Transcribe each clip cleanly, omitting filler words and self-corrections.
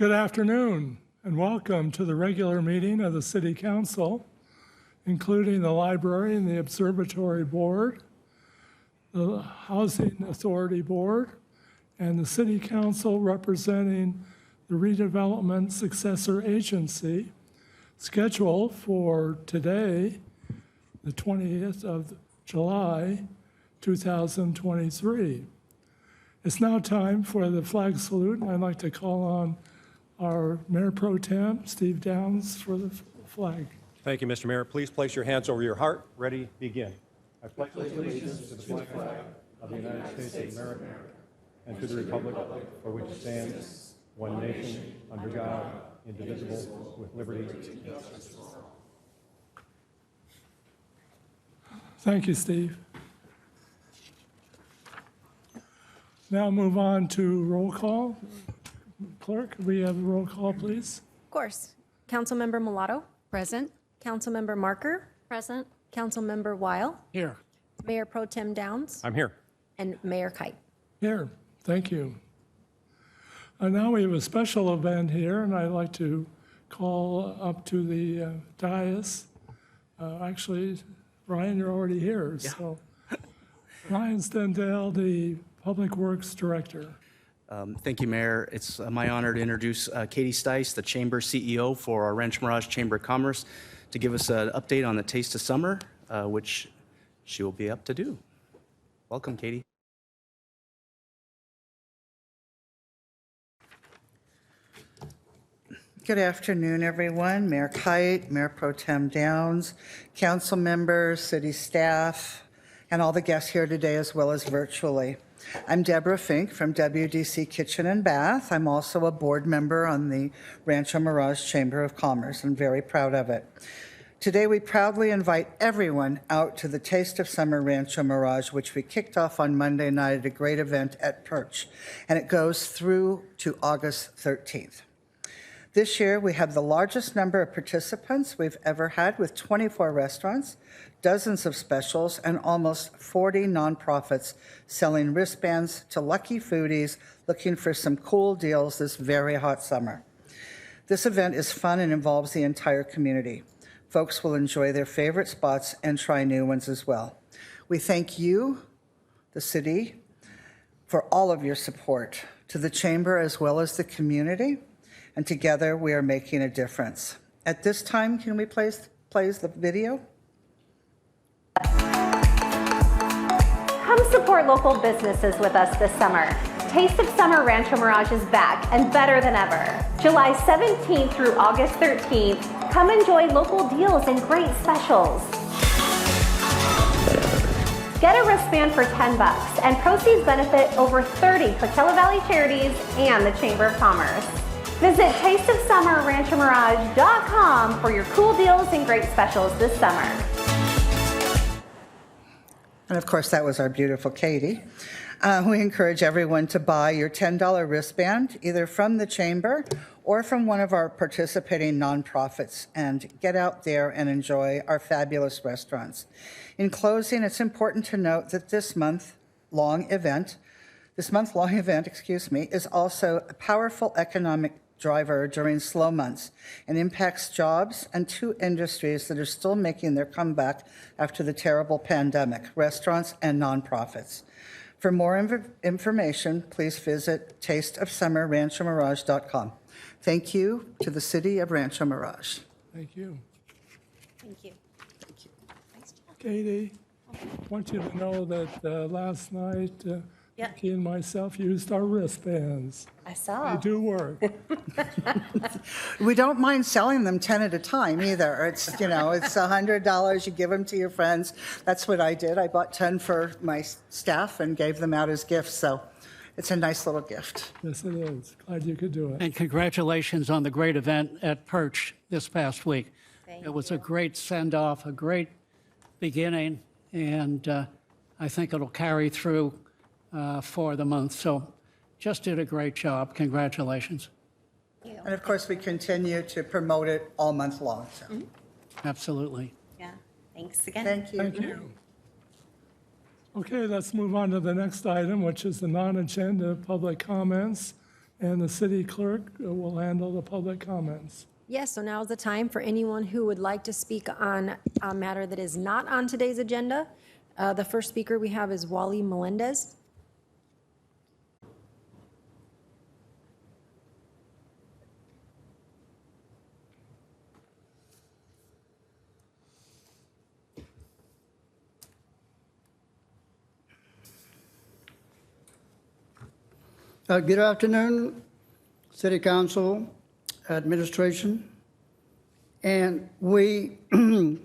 Good afternoon and welcome to the regular meeting of the City Council, including the Library and the Observatory Board, the Housing Authority Board, and the City Council representing the Redevelopment Successor Agency, scheduled for today, the 20th of July, 2023. It's now time for the flag salute, and I'd like to call on our Mayor Pro Tem, Steve Downs, for the flag. Thank you, Mr. Mayor. Please place your hands over your heart. Ready, begin. I pledge allegiance to the flag of the United States of America and to the republic for which it stands, one nation, under God, indivisible, with liberty and justice for all. Thank you, Steve. Now move on to roll call. Clerk, could we have a roll call, please? Of course. Councilmember Mulatto? Present. Councilmember Marker? Present. Councilmember Weil? Here. Mayor Pro Tem Downs? I'm here. And Mayor Kite. Here. Thank you. Now we have a special event here, and I'd like to call up to the dais. Actually, Ryan, you're already here. Yeah. So, Ryan Stendale, the Public Works Director. Thank you, Mayor. It's my honor to introduce Katie Stice, the Chamber CEO for our Rancho Mirage Chamber of Commerce, to give us an update on the Taste of Summer, which she will be up to do. Welcome, Katie. Good afternoon, everyone. Mayor Kite, Mayor Pro Tem Downs, council members, city staff, and all the guests here today, as well as virtually. I'm Deborah Fink from WDC Kitchen and Bath. I'm also a board member on the Rancho Mirage Chamber of Commerce. I'm very proud of it. Today, we proudly invite everyone out to the Taste of Summer Rancho Mirage, which we kicked off on Monday night at a great event at Perch, and it goes through to August 13th. This year, we have the largest number of participants we've ever had, with 24 restaurants, dozens of specials, and almost 40 nonprofits selling wristbands to lucky foodies looking for some cool deals this very hot summer. This event is fun and involves the entire community. Folks will enjoy their favorite spots and try new ones as well. We thank you, the city, for all of your support, to the Chamber as well as the community, and together we are making a difference. At this time, can we play the video? Come support local businesses with us this summer. Taste of Summer Rancho Mirage is back and better than ever. July 17th through August 13th, come enjoy local deals and great specials. Get a wristband for $10 and proceeds benefit over 30 Coachella Valley charities and the Chamber of Commerce. Visit tasteofsummerranchomirage.com for your cool deals and great specials this summer. And of course, that was our beautiful Katie. We encourage everyone to buy your $10 wristband, either from the Chamber or from one of our participating nonprofits, and get out there and enjoy our fabulous restaurants. In closing, it's important to note that this month-long event, is also a powerful economic driver during slow months and impacts jobs and two industries that are still making their comeback after the terrible pandemic: restaurants and nonprofits. For more information, please visit tasteofsummerranchomirage.com. Thank you to the city of Rancho Mirage. Thank you. Thank you. Thank you. Katie, I want you to know that last night, Vicky and myself used our wristbands. I saw. They do work. We don't mind selling them 10 at a time either. It's, it's $100. You give them to your friends. That's what I did. I bought 10 for my staff and gave them out as gifts. So it's a nice little gift. Yes, it is. Glad you could do it. And congratulations on the great event at Perch this past week. It was a great send-off, a great beginning, and I think it'll carry through for the month. So just did a great job. Congratulations. And of course, we continue to promote it all month long. So. Absolutely. Yeah. Thanks again. Thank you. Thank you. Okay, let's move on to the next item, which is the non-agenda public comments and the city clerk will handle the public comments. Yes, so now is the time for anyone who would like to speak on a matter that is not on today's agenda. The first speaker we have is Wally Melendez. Good afternoon, City Council, administration, and we the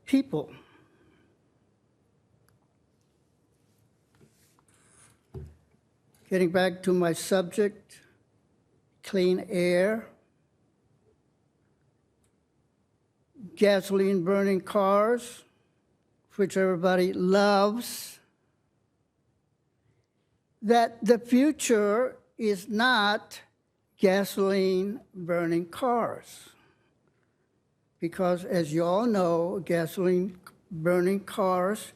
people. Getting back to my subject, clean air, gasoline burning cars, which everybody loves, that the future is not gasoline burning cars. Because as you all know, gasoline burning cars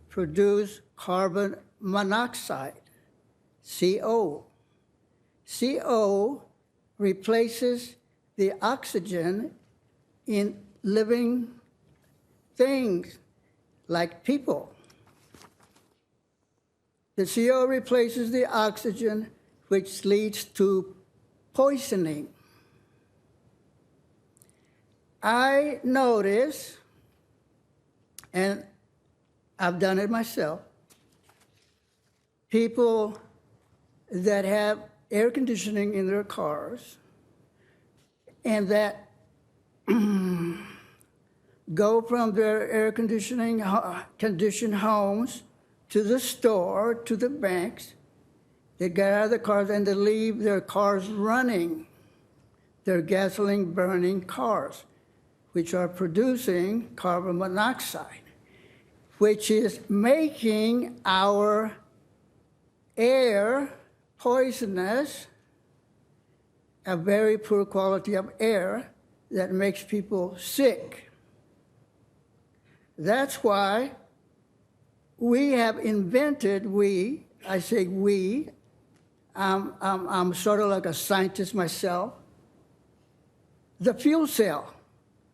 produce carbon monoxide, CO. CO replaces the oxygen in living things like people. The CO replaces the oxygen, which leads to poisoning. I notice, and I've done it myself, people that have air conditioning in their cars and that go from their air conditioned homes to the store, to the banks. They get out of the cars and they leave their cars running, their gasoline burning cars, which are producing carbon monoxide, which is making our air poisonous, a very poor quality of air that makes people sick. That's why we have invented, I say we, I'm sort of like a scientist myself, the fuel cell.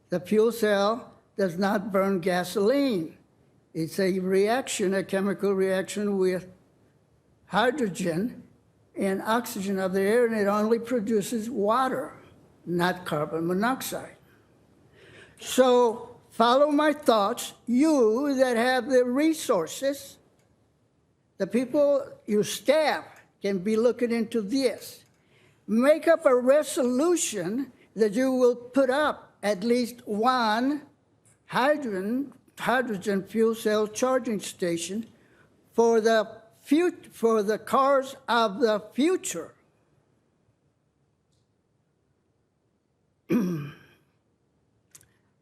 The fuel cell does not burn gasoline. It's a reaction, a chemical reaction with hydrogen and oxygen of the air, and it only produces water, not carbon monoxide. So, follow my thoughts, you that have the resources, the people, your staff can be looking into this. Make up a resolution that you will put up at least one hydrogen fuel cell charging station for the cars of the future.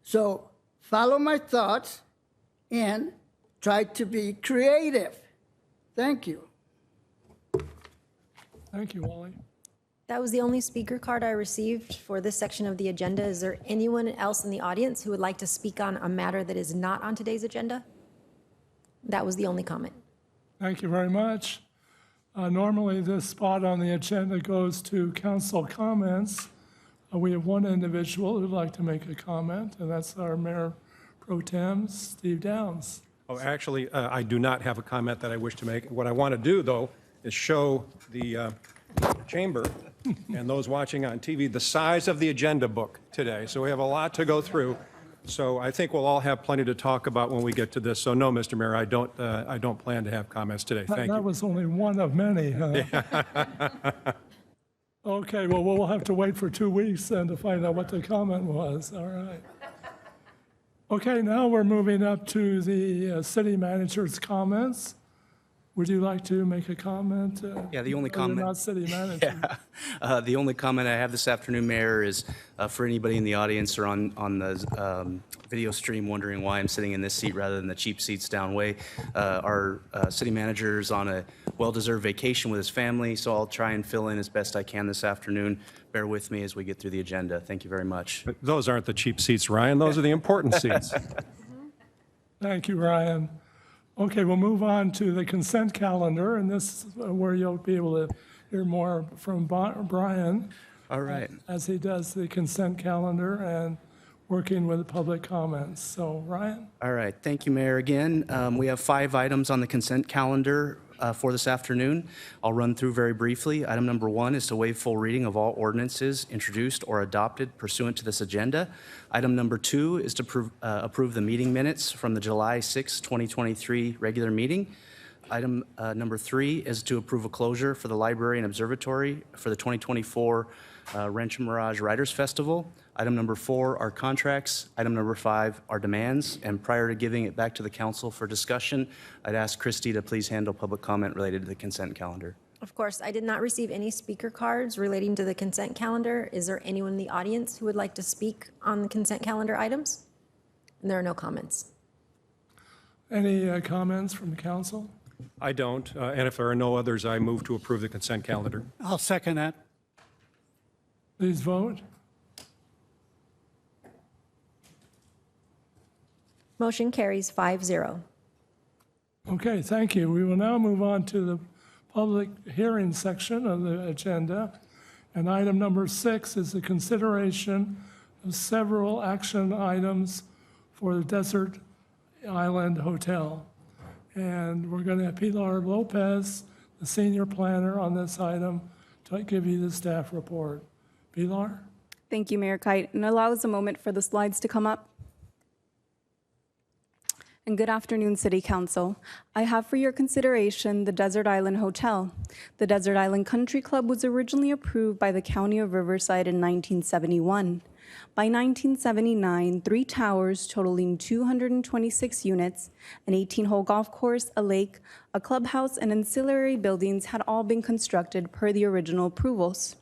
So, follow my thoughts and try to be creative. Thank you. Thank you, Wally. That was the only speaker card I received for this section of the agenda. Is there anyone else in the audience who would like to speak on a matter that is not on today's agenda? That was the only comment. Thank you very much. Normally, this spot on the agenda goes to council comments. We have one individual who'd like to make a comment, and that's our Mayor Pro Tem, Steve Downs. Oh, actually, I do not have a comment that I wish to make. What I want to do, though, is show the chamber and those watching on TV the size of the agenda book today. So we have a lot to go through. So I think we'll all have plenty to talk about when we get to this. So no, Mr. Mayor, I don't plan to have comments today. Thank That you. was only one of many, huh? Okay, well, we'll have to wait for 2 weeks then to find out what the comment was. All right. Okay, now we're moving up to the city manager's comments. Would you like to make a comment? Yeah, the only You're comment. not city manager. The only comment I have this afternoon, Mayor, is for anybody in the audience or on the video stream wondering why I'm sitting in this seat rather than the cheap seats down way. Our city manager is on a well-deserved vacation with his family, so I'll try and fill in as best I can this afternoon. Bear with me as we get through the agenda. Thank you very much. But those aren't the cheap seats, Ryan. Those are the important seats. Thank you, Ryan. Okay, we'll move on to the consent calendar, and this is where you'll be able to hear more from Brian All right. as he does the consent calendar and working with the public comments. So, Ryan? All right. Thank you, Mayor. Again, we have 5 items on the consent calendar for this afternoon. I'll run through very briefly. Item number 1 is to waive full reading of all ordinances introduced or adopted pursuant to this agenda. Item number 2 is to approve the meeting minutes from the July 6, 2023 regular meeting. Item number 3 is to approve a closure for the library and observatory for the 2024 Rancho Mirage Writers Festival. Item number 4 are contracts. Item number 5 are demands. And prior to giving it back to the council for discussion, I'd ask Christy to please handle public comment related to the consent calendar. Of course, I did not receive any speaker cards relating to the consent calendar. Is there anyone in the audience who would like to speak on the consent calendar items? And there are no comments. Any comments from the council? I don't, and if there are no others, I move to approve the consent calendar. I'll second that. Please vote. Motion carries 5-0. Okay, thank you. We will now move on to the public hearing section of the agenda. And item number 6 is the consideration of several action items for the Desert Island Hotel. And we're going to have Pilar Lopez, the senior planner on this item, to give you the staff report. Pilar? Thank you, Mayor Kite. And allow us a moment for the slides to come up. And good afternoon, City Council. I have for your consideration the Desert Island Hotel. The Desert Island Country Club was originally approved by the County of Riverside in 1971. By 1979, 3 towers totaling 226 units, an 18-hole golf course, a lake, a clubhouse, and ancillary buildings had all been constructed per the original approvals.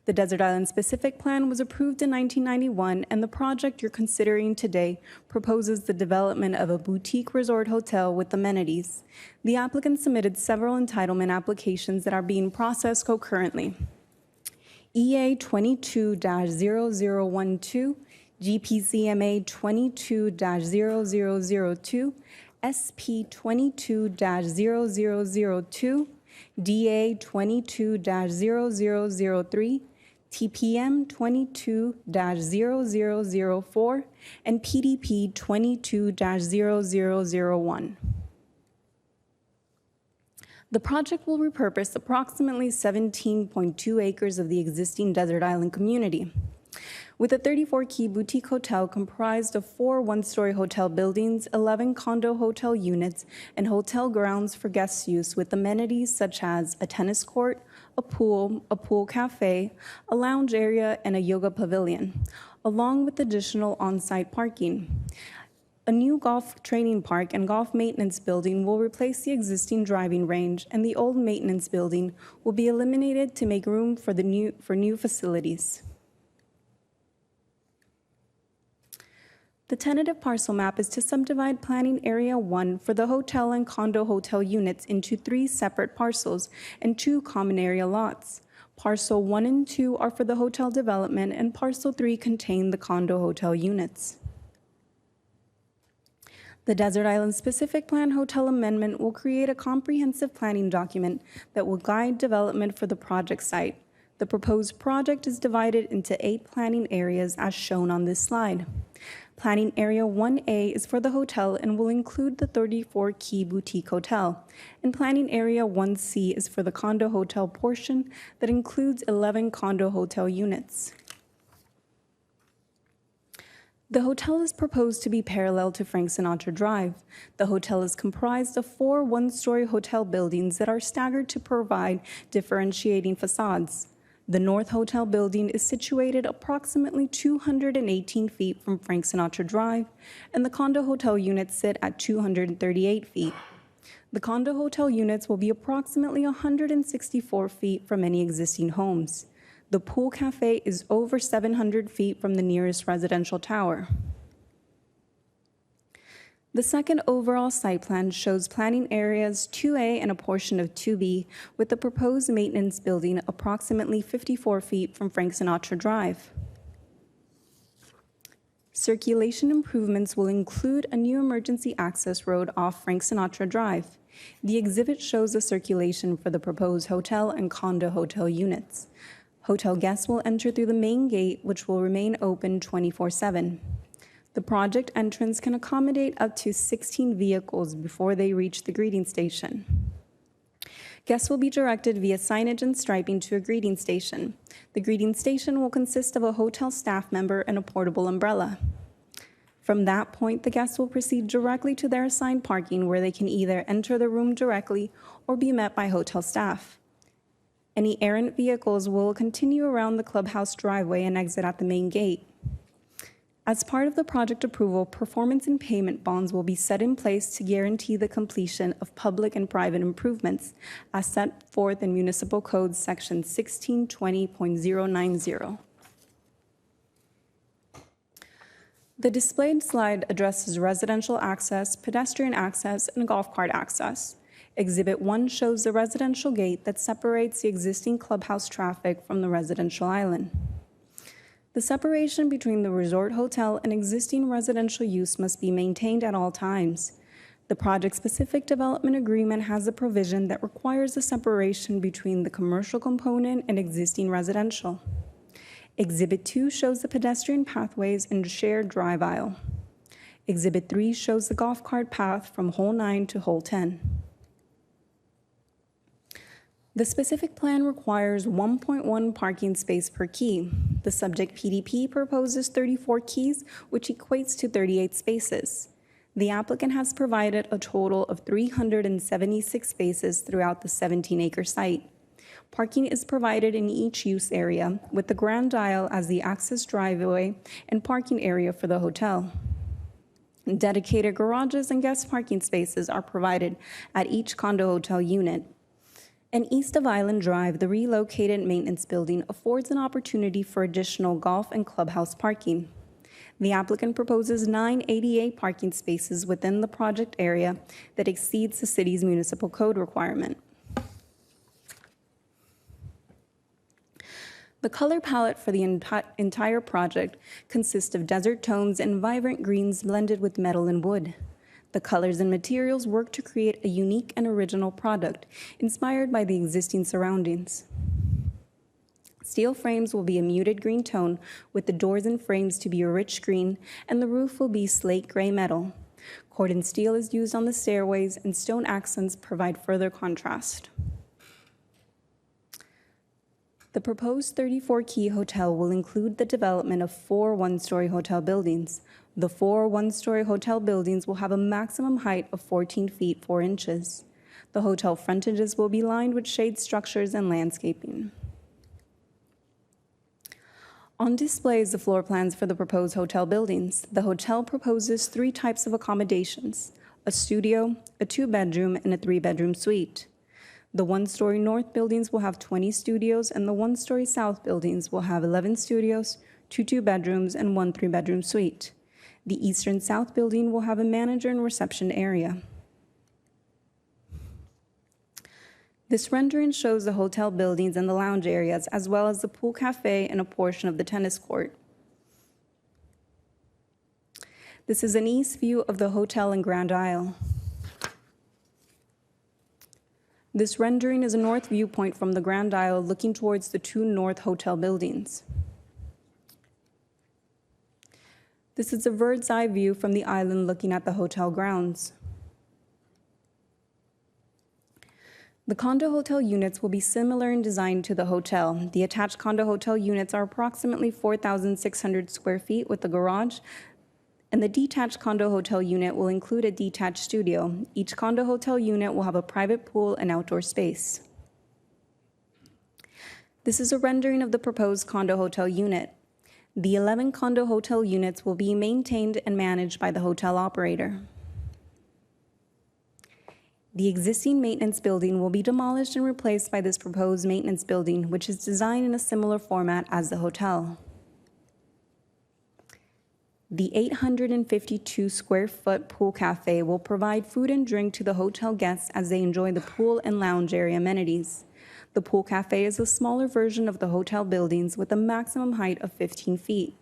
The Desert Island Specific Plan was approved in 1991, and the project you're considering today proposes the development of a boutique resort hotel with amenities. The applicant submitted several entitlement applications that are being processed concurrently. EA 22-0012, GPCMA 22-0002, SP 22-0002, DA 22-0003, TPM 22-0004, and PDP 22-0001. The project will repurpose approximately 17.2 acres of the existing Desert Island community, with a 34-key boutique hotel comprised of 4 one-story hotel buildings, 11 condo hotel units, and hotel grounds for guest use with amenities such as a tennis court, a pool cafe, a lounge area, and a yoga pavilion, along with additional on-site parking. A new golf training park and golf maintenance building will replace the existing driving range, and the old maintenance building will be eliminated to make room for new facilities. The tentative parcel map is to subdivide planning area 1 for the hotel and condo hotel units into 3 separate parcels and 2 common area lots. Parcel 1 and 2 are for the hotel development, and parcel 3 contain the condo hotel units. The Desert Island Specific Plan Hotel Amendment will create a comprehensive planning document that will guide development for the project site. The proposed project is divided into 8 planning areas as shown on this slide. Planning Area 1A is for the hotel and will include the 34-key boutique hotel. And Planning Area 1C is for the condo hotel portion that includes 11 condo hotel units. The hotel is proposed to be parallel to Frank Sinatra Drive. The hotel is comprised of 4 one-story hotel buildings that are staggered to provide differentiating facades. The North Hotel building is situated approximately 218 feet from Frank Sinatra Drive, and the condo hotel units sit at 238 feet. The condo hotel units will be approximately 164 feet from any existing homes. The pool cafe is over 700 feet from the nearest residential tower. The second overall site plan shows planning areas 2A and a portion of 2B, with the proposed maintenance building approximately 54 feet from Frank Sinatra Drive. Circulation improvements will include a new emergency access road off Frank Sinatra Drive. The exhibit shows the circulation for the proposed hotel and condo hotel units. Hotel guests will enter through the main gate, which will remain open 24/7. The project entrance can accommodate up to 16 vehicles before they reach the greeting station. Guests will be directed via signage and striping to a greeting station. The greeting station will consist of a hotel staff member and a portable umbrella. From that point, the guests will proceed directly to their assigned parking, where they can either enter the room directly or be met by hotel staff. Any errant vehicles will continue around the clubhouse driveway and exit at the main gate. As part of the project approval, performance and payment bonds will be set in place to guarantee the completion of public and private improvements as set forth in Municipal Code Section 1620.090. The displayed slide addresses residential access, pedestrian access, and golf cart access. Exhibit 1 shows the residential gate that separates the existing clubhouse traffic from the residential island. The separation between the resort hotel and existing residential use must be maintained at all times. The project-specific development agreement has a provision that requires a separation between the commercial component and existing residential. Exhibit 2 shows the pedestrian pathways and shared drive aisle. Exhibit 3 shows the golf cart path from hole 9 to hole 10. The specific plan requires 1.1 parking space per key. The subject PDP proposes 34 keys, which equates to 38 spaces. The applicant has provided a total of 376 spaces throughout the 17-acre site. Parking is provided in each use area, with the grand aisle as the access driveway and parking area for the hotel. Dedicated garages and guest parking spaces are provided at each condo hotel unit. And east of Island Drive, the relocated maintenance building affords an opportunity for additional golf and clubhouse parking. The applicant proposes 9 ADA parking spaces within the project area that exceeds the city's municipal code requirement. The color palette for the entire project consists of desert tones and vibrant greens blended with metal and wood. The colors and materials work to create a unique and original product, inspired by the existing surroundings. Steel frames will be a muted green tone, with the doors and frames to be a rich green, and the roof will be slate gray metal. Cordon steel is used on the stairways, and stone accents provide further contrast. The proposed 34-key hotel will include the development of 4 one-story hotel buildings. The 4 one-story hotel buildings will have a maximum height of 14 feet 4 inches. The hotel frontages will be lined with shade structures and landscaping. On display is the floor plans for the proposed hotel buildings. The hotel proposes 3 types of accommodations: a studio, a 2-bedroom, and a 3-bedroom suite. The 1-story north buildings will have 20 studios, and the 1-story south buildings will have 11 studios, 2 2-bedrooms, and 1 3-bedroom suite. The eastern south building will have a manager and reception area. This rendering shows the hotel buildings and the lounge areas, as well as the pool cafe and a portion of the tennis court. This is an east view of the hotel and Grand Isle. This rendering is a north viewpoint from the Grand Isle looking towards the 2 north hotel buildings. This is a bird's eye view from the island looking at the hotel grounds. The condo hotel units will be similar in design to the hotel. The attached condo hotel units are approximately 4,600 square feet with a garage, and the detached condo hotel unit will include a detached studio. Each condo hotel unit will have a private pool and outdoor space. This is a rendering of the proposed condo hotel unit. The 11 condo hotel units will be maintained and managed by the hotel operator. The existing maintenance building will be demolished and replaced by this proposed maintenance building, which is designed in a similar format as the hotel. The 852 square foot pool cafe will provide food and drink to the hotel guests as they enjoy the pool and lounge area amenities. The pool cafe is a smaller version of the hotel buildings with a maximum height of 15 feet.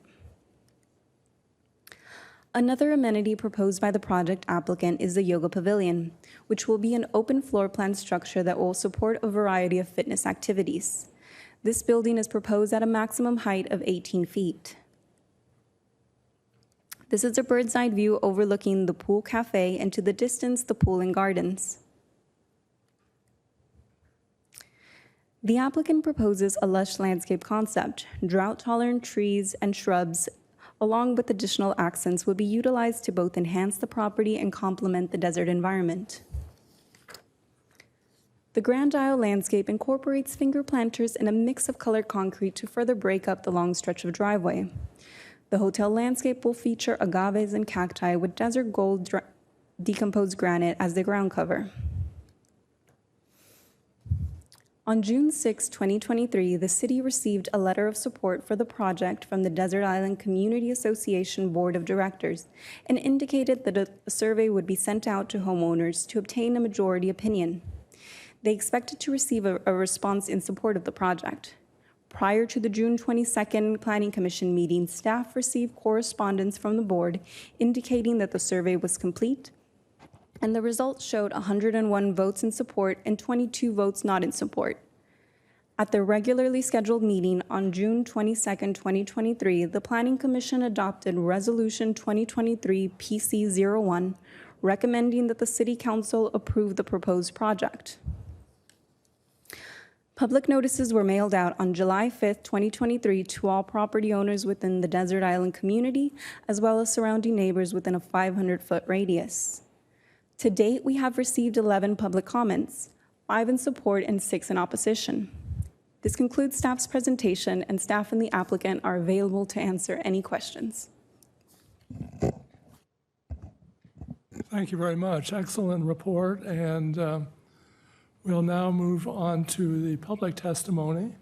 Another amenity proposed by the project applicant is the Yoga Pavilion, which will be an open floor plan structure that will support a variety of fitness activities. This building is proposed at a maximum height of 18 feet. This is a bird's eye view overlooking the pool cafe and to the distance, the pool and gardens. The applicant proposes a lush landscape concept. Drought-tolerant trees and shrubs, along with additional accents, will be utilized to both enhance the property and complement the desert environment. The Grand Isle landscape incorporates finger planters and a mix of colored concrete to further break up the long stretch of driveway. The hotel landscape will feature agaves and cacti with desert gold decomposed granite as the ground cover. On June 6, 2023, the city received a letter of support for the project from the Desert Island Community Association Board of Directors and indicated that a survey would be sent out to homeowners to obtain a majority opinion. They expected to receive a response in support of the project. Prior to the June 22nd Planning Commission meeting, staff received correspondence from the board indicating that the survey was complete, and the results showed 101 votes in support and 22 votes not in support. At the regularly scheduled meeting on June 22, 2023, the Planning Commission adopted Resolution 2023 PC-01, recommending that the City Council approve the proposed project. Public notices were mailed out on July 5, 2023 to all property owners within the Desert Island community, as well as surrounding neighbors within a 500-foot radius. To date, we have received 11 public comments, 5 in support and 6 in opposition. This concludes staff's presentation, and staff and the applicant are available to answer any questions. Thank you very much. Excellent report. And we'll now move on to the public testimony.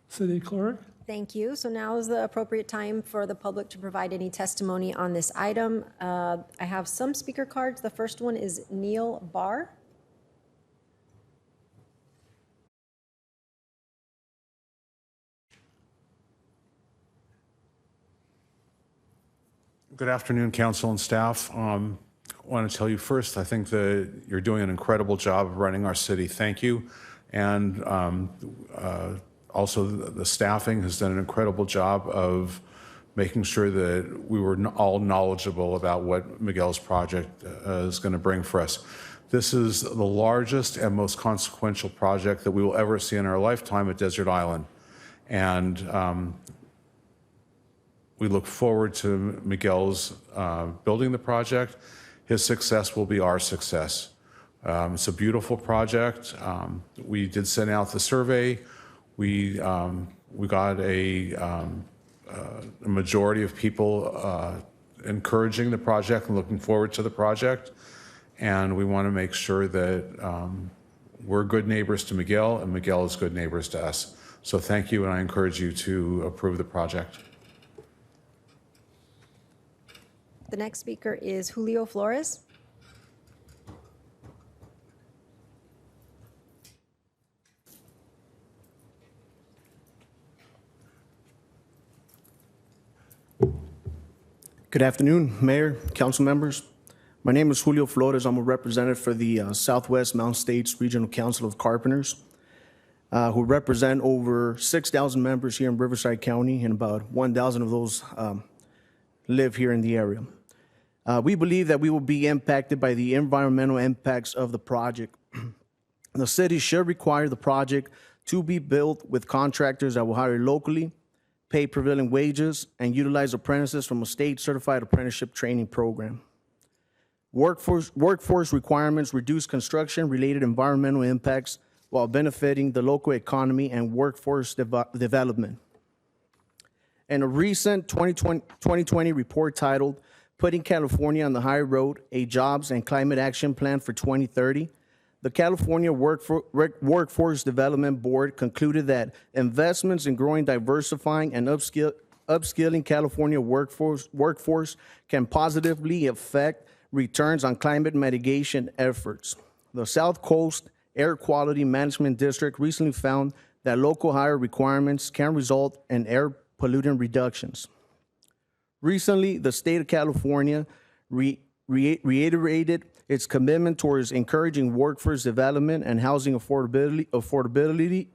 City Clerk? Thank you. So now is the appropriate time for the public to provide any testimony on this item. I have some speaker cards. The first one is Neil Barr. Good afternoon, council and staff. I want to tell you first, I think that you're doing an incredible job of running our city. Thank you. And also the staffing has done an incredible job of making sure that we were all knowledgeable about what Miguel's project is going to bring for us. This is the largest and most consequential project that we will ever see in our lifetime at Desert Island. And we look forward to Miguel's building the project. His success will be our success. It's a beautiful project. We did send out the survey. We got a majority of people encouraging the project and looking forward to the project. And we want to make sure that we're good neighbors to Miguel and Miguel is good neighbors to us. So thank you, and I encourage you to approve the project. The next speaker is Julio Flores. Good afternoon, Mayor, council members. My name is Julio Flores. I'm a representative for the Southwest Mountain States Regional Council of Carpenters, who represent over 6,000 members here in Riverside County, and about 1,000 of those live here in the area. We believe that we will be impacted by the environmental impacts of the project. The city should require the project to be built with contractors that will hire locally, pay prevailing wages, and utilize apprentices from a state-certified apprenticeship training program. Workforce requirements reduce construction-related environmental impacts while benefiting the local economy and workforce development. In a recent 2020 report titled Putting California on the High Road, a Jobs and Climate Action Plan for 2030, the California Workforce Development Board concluded that investments in growing, diversifying, and upskilling California workforce can positively affect returns on climate mitigation efforts. The South Coast Air Quality Management District recently found that local hire requirements can result in air pollutant reductions. Recently, the state of California reiterated its commitment towards encouraging workforce development and housing affordability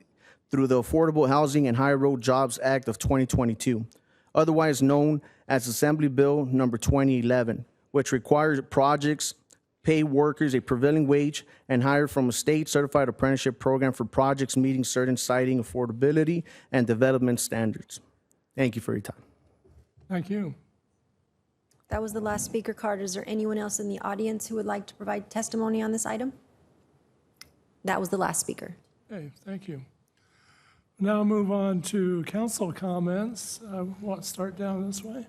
through the Affordable Housing and High Road Jobs Act of 2022, otherwise known as Assembly Bill number 2011, which requires projects pay workers a prevailing wage and hire from a state certified apprenticeship program for projects meeting certain siting affordability and development standards. Thank you for your time. Thank you. That was the last speaker card. Is there anyone else in the audience who would like to provide testimony on this item? That was the last speaker. Okay, thank you. Now move on to council comments. Want to start down this way?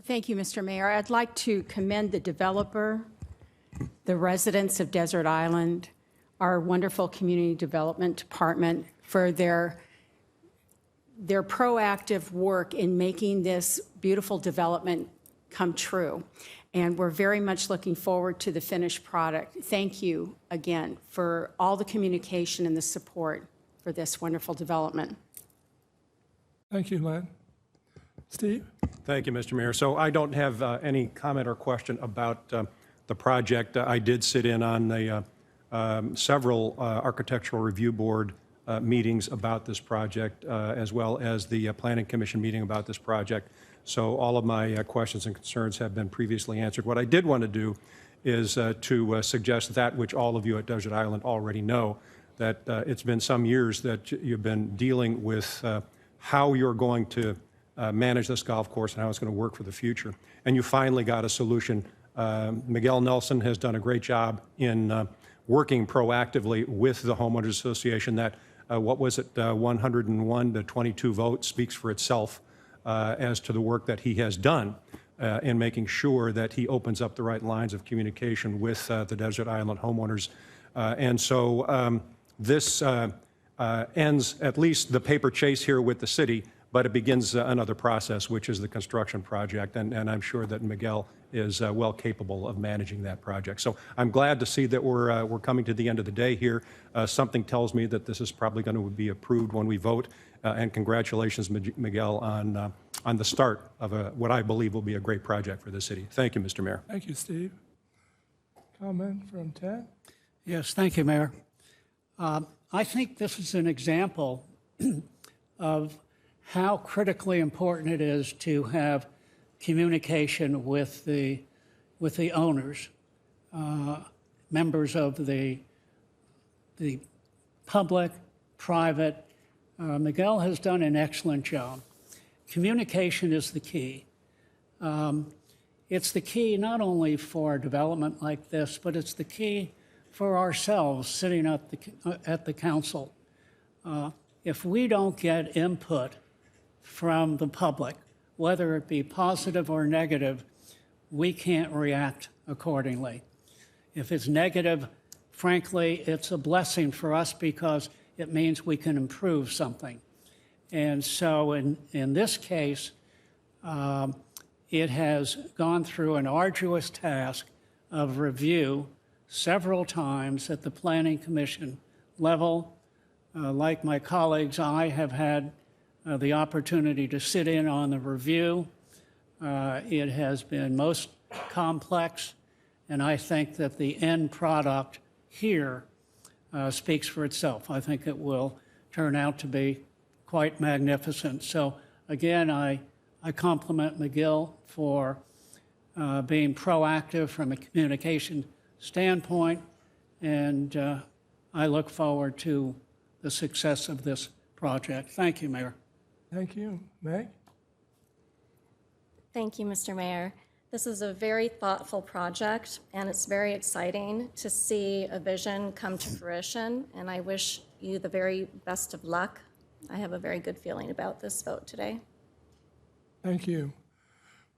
Thank you, Mr. Mayor. I'd like to commend the developer, the residents of Desert Island, our wonderful community development department for their proactive work in making this beautiful development come true. And we're very much looking forward to the finished product. Thank you again for all the communication and the support for this wonderful development. Thank you, Lynn. Steve? Thank you, Mr. Mayor. So I don't have any comment or question about the project. I did sit in on the several Architectural Review Board meetings about this project, as well as the Planning Commission meeting about this project. So all of my questions and concerns have been previously answered. What I did want to do is to suggest that which all of you at Desert Island already know, that it's been some years that you've been dealing with how you're going to manage this golf course and how it's going to work for the future. And you finally got a solution. Miguel Nelson has done a great job in working proactively with the Homeowners Association. That, what was it, 101 to 22 vote speaks for itself as to the work that he has done in making sure that he opens up the right lines of communication with the Desert Island homeowners. And so this ends at least the paper chase here with the city, but it begins another process, which is the construction project, and I'm sure that Miguel is well capable of managing that project. So I'm glad to see that we're coming to the end of the day here. Something tells me that this is probably going to be approved when we vote, and congratulations, Miguel, on the start of what I believe will be a great project for the city. Thank you, Mr. Mayor. Thank you, Steve. Comment from Ted? Yes, thank you, Mayor. I think this is an example of how critically important it is to have communication with the owners, members of the public, private. Miguel has done an excellent job. Communication is the key. It's the key not only for development like this, but it's the key for ourselves sitting at the council. If we don't get input from the public, whether it be positive or negative, we can't react accordingly. If it's negative, frankly, it's a blessing for us because it means we can improve something. And so in this case, it has gone through an arduous task of review several times at the Planning Commission level. Like my colleagues, I have had the opportunity to sit in on the review. It has been most complex, and I think that the end product here speaks for itself. I think it will turn out to be quite magnificent. So again, I compliment McGill for being proactive from a communication standpoint, and I look forward to the success of this project. Thank you, Mayor. Thank you. Meg? Thank you, Mr. Mayor. This is a very thoughtful project, and it's very exciting to see a vision come to fruition, and I wish you the very best of luck. I have a very good feeling about this vote today. Thank you.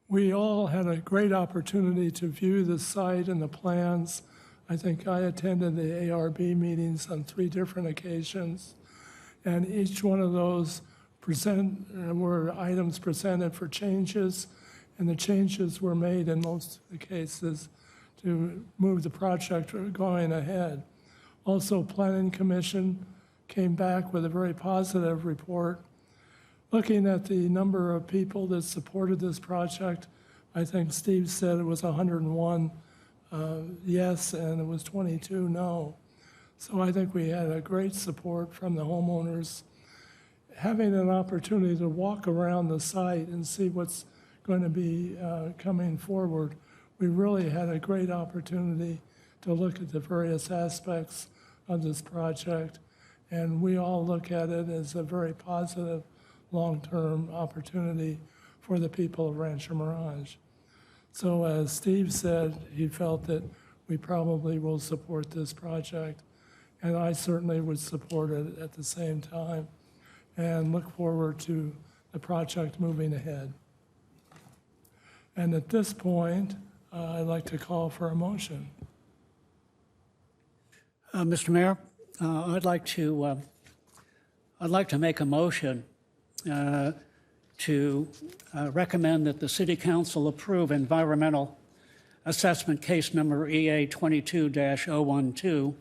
We all had a great opportunity to view the site and the plans. I think I attended the ARB meetings on 3 different occasions, and each one of those were items presented for changes, and the changes were made in most of the cases to move the project going ahead. Also, Planning Commission came back with a very positive report. looking at the number of people that supported this project, I think Steve said it was 101 yes and it was 22 no. So I think we had a great support from the homeowners. Having an opportunity to walk around the site and see what's going to be coming forward, we really had a great opportunity to look at the various aspects of this project. And we all look at it as a very positive long-term opportunity for the people of Rancho Mirage. So as Steve said, he felt that we probably will support this project. And I certainly would support it at the same time and look forward to the project moving ahead. And at this point, I'd like to call for a motion. Mr. Mayor, I'd like to make a motion to recommend that the City Council approve environmental assessment case number EA 22-012,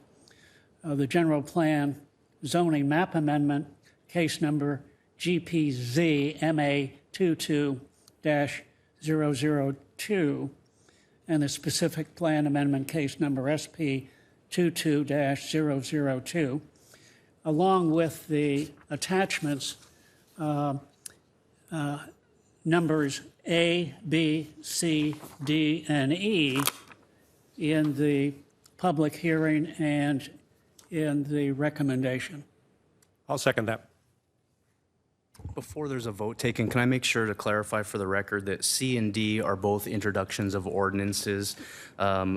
the general plan zoning map amendment case number GPZ MA 22-002, and the specific plan amendment case number SP 22-002, along with the attachments numbers A, B, C, D, and E in the public hearing and in the recommendation. I'll second that. Before there's a vote taken, can I make sure to clarify for the record that C and D are both introductions of ordinances?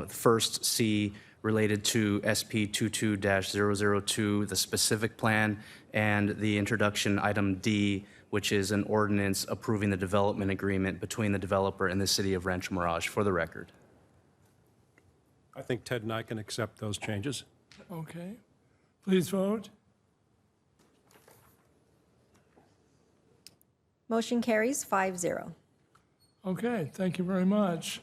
First, C related to SP 22-002, the specific plan, and the introduction item D, which is an ordinance approving the development agreement between the developer and the city of Rancho Mirage, for the record. I think Ted and I can accept those changes. Okay. Please vote. Motion carries 5-0. Okay, thank you very much.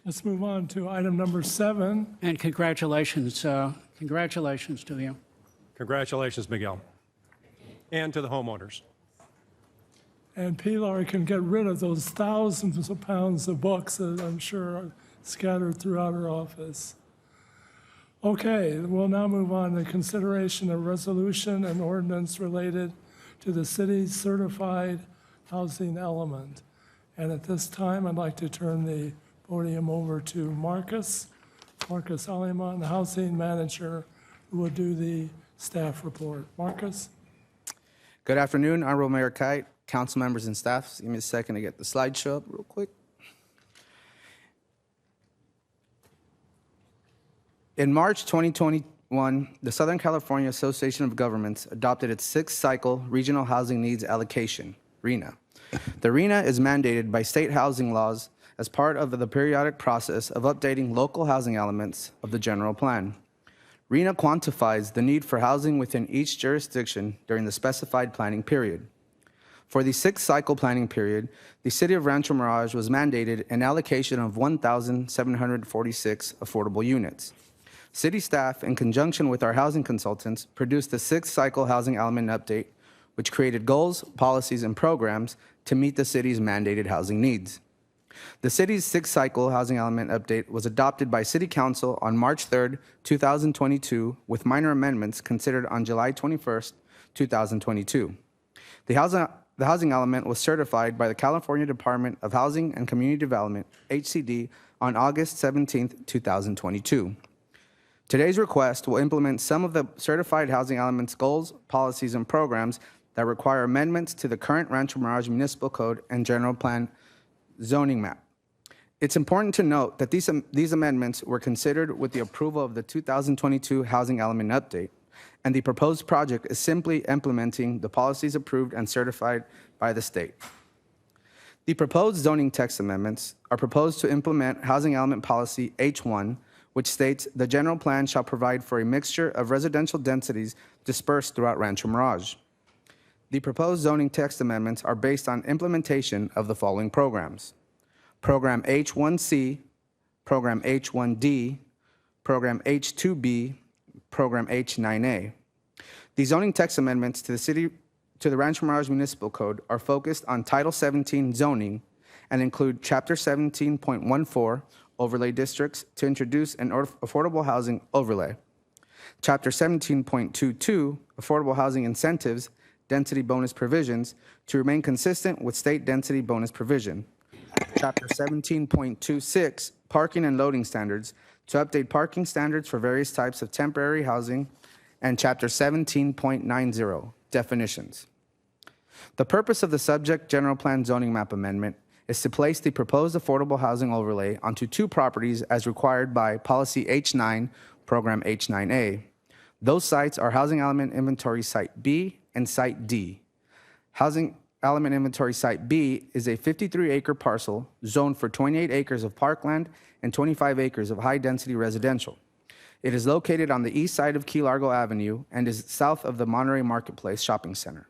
Let's move on to item number 7. And congratulations to you. Congratulations, Miguel. And to the homeowners. And Pilar can get rid of those thousands of pounds of books that I'm sure are scattered throughout her office. Okay, we'll now move on to consideration of resolution and ordinance related to the city's certified housing element. And at this time, I'd like to turn the podium over to Marcus Aliman, the housing manager, who will do the staff report. Marcus? Good afternoon, Honorable Mayor Kite, council members and staff. Give me a second to get the slideshow up real quick. In March 2021, the Southern California Association of Governments adopted its 6th cycle Regional Housing Needs Allocation, RHNA. The RHNA is mandated by state housing laws as part of the periodic process of updating local housing elements of the general plan. RHNA quantifies the need for housing within each jurisdiction during the specified planning period. For the 6th cycle planning period, the City of Rancho Mirage was mandated an allocation of 1,746 affordable units. City staff, in conjunction with our housing consultants, produced the 6th cycle housing element update, which created goals, policies, and programs to meet the city's mandated housing needs. The city's 6th cycle housing element update was adopted by City Council on March 3rd, 2022, with minor amendments considered on July 21st, 2022. The housing element was certified by the California Department of Housing and Community Development, HCD, on August 17th, 2022. Today's request will implement some of the certified housing elements' goals, policies, and programs that require amendments to the current Rancho Mirage Municipal Code and General Plan zoning map. It's important to note that these amendments were considered with the approval of the 2022 housing element update, and the proposed project is simply implementing the policies approved and certified by the state. The proposed zoning text amendments are proposed to implement housing element policy H1, which states the general plan shall provide for a mixture of residential densities dispersed throughout Rancho Mirage. The proposed zoning text amendments are based on implementation of the following programs: Program H1C, Program H1D, Program H2B, Program H9A. The zoning text amendments to to the Rancho Mirage Municipal Code are focused on Title 17 zoning and include Chapter 17.14 overlay districts to introduce an affordable housing overlay, Chapter 17.22 affordable housing incentives, density bonus provisions to remain consistent with state density bonus provision, Chapter 17.26 parking and loading standards to update parking standards for various types of temporary housing, and Chapter 17.90 definitions. The purpose of the subject general plan zoning map amendment is to place the proposed affordable housing overlay onto 2 properties as required by Policy H9, Program H9A. Those sites are Housing Element Inventory Site B and Site D. Housing Element Inventory Site B is a 53-acre parcel zoned for 28 acres of parkland and 25 acres of high-density residential. It is located on the east side of Key Largo Avenue and is south of the Monterey Marketplace Shopping Center.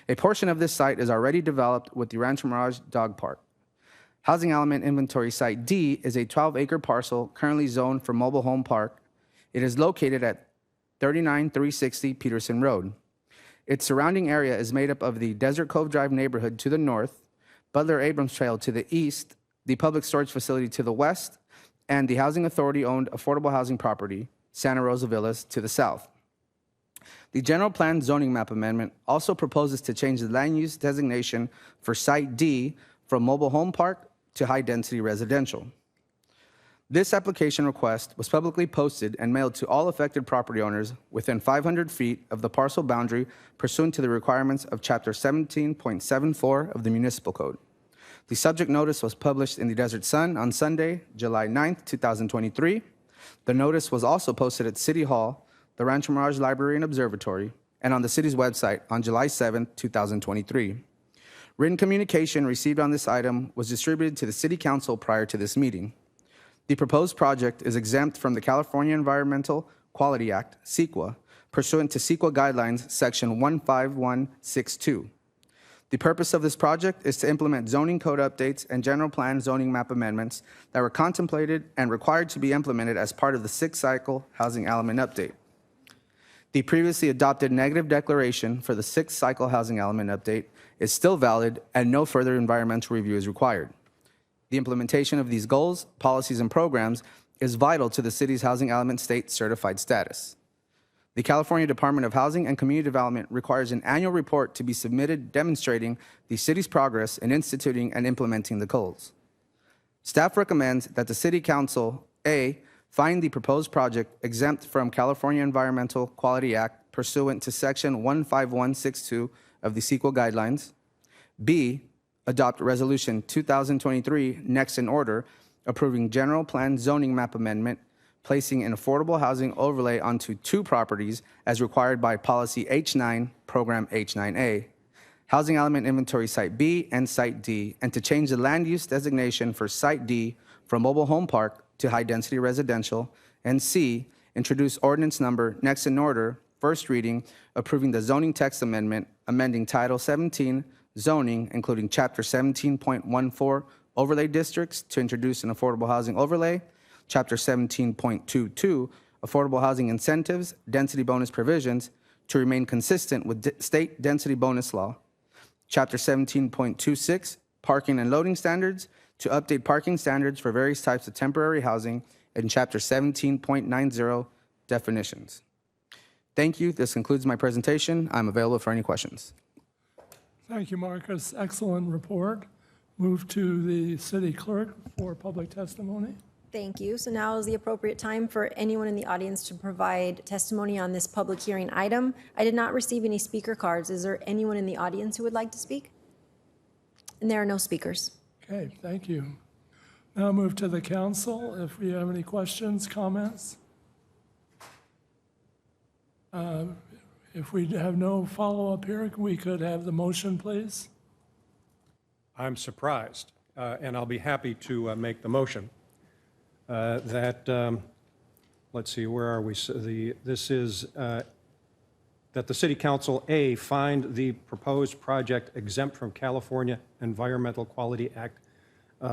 A portion of this site is already developed with the Rancho Mirage Dog Park. Housing Element Inventory Site D is a 12-acre parcel currently zoned for mobile home park. It is located at 39360 Peterson Road. Its surrounding area is made up of the Desert Cove Drive neighborhood to the north, Butler Abrams Trail to the east, the public storage facility to the west, and the Housing Authority-owned affordable housing property, Santa Rosa Villas, to the south. The general plan zoning map amendment also proposes to change the land use designation for Site D from mobile home park to high-density residential. This application request was publicly posted and mailed to all affected property owners within 500 feet of the parcel boundary pursuant to the requirements of Chapter 17.74 of the Municipal Code. The subject notice was published in the Desert Sun on Sunday, July 9th, 2023. The notice was also posted at City Hall, the Rancho Mirage Library and Observatory, and on the city's website on July 7th, 2023. Written communication received on this item was distributed to the City Council prior to this meeting. The proposed project is exempt from the California Environmental Quality Act, CEQA, pursuant to CEQA Guidelines, Section 15162. The purpose of this project is to implement zoning code updates and general plan zoning map amendments that were contemplated and required to be implemented as part of the 6th cycle housing element update. The previously adopted negative declaration for the 6th cycle housing element update is still valid and no further environmental review is required. The implementation of these goals, policies, and programs is vital to the city's housing element state certified status. The California Department of Housing and Community Development requires an annual report to be submitted demonstrating the city's progress in instituting and implementing the goals. Staff recommends that the City Council, A, find the proposed project exempt from California Environmental Quality Act pursuant to Section 15162 of the CEQA Guidelines, B, adopt Resolution 2023 next in order, approving general plan zoning map amendment, placing an affordable housing overlay onto 2 properties as required by Policy H9, Program H9A, Housing Element Inventory Site B and Site D, and to change the land use designation for Site D from mobile home park to high-density residential, and C, introduce ordinance number next in order, first reading, approving the zoning text amendment, amending Title 17 zoning, including Chapter 17.14 overlay districts to introduce an affordable housing overlay, Chapter 17.22 affordable housing incentives, density bonus provisions to remain consistent with state density bonus law, Chapter 17.26 parking and loading standards to update parking standards for various types of temporary housing, and Chapter 17.90 definitions. Thank you. This concludes my presentation. I'm available for any questions. Thank you, Marcus. Excellent report. Move to the city clerk for public testimony. Thank you. So now is the appropriate time for anyone in the audience to provide testimony on this public hearing item. I did not receive any speaker cards. Is there anyone in the audience who would like to speak? And there are no speakers. Okay, thank you. Now move to the council. If we have any questions, comments. If we have no follow-up here, we could have the motion, please. I'm surprised, and I'll be happy to make the motion. Let's see, where are we? So this is that the City Council, A, find the proposed project exempt from California Environmental Quality Act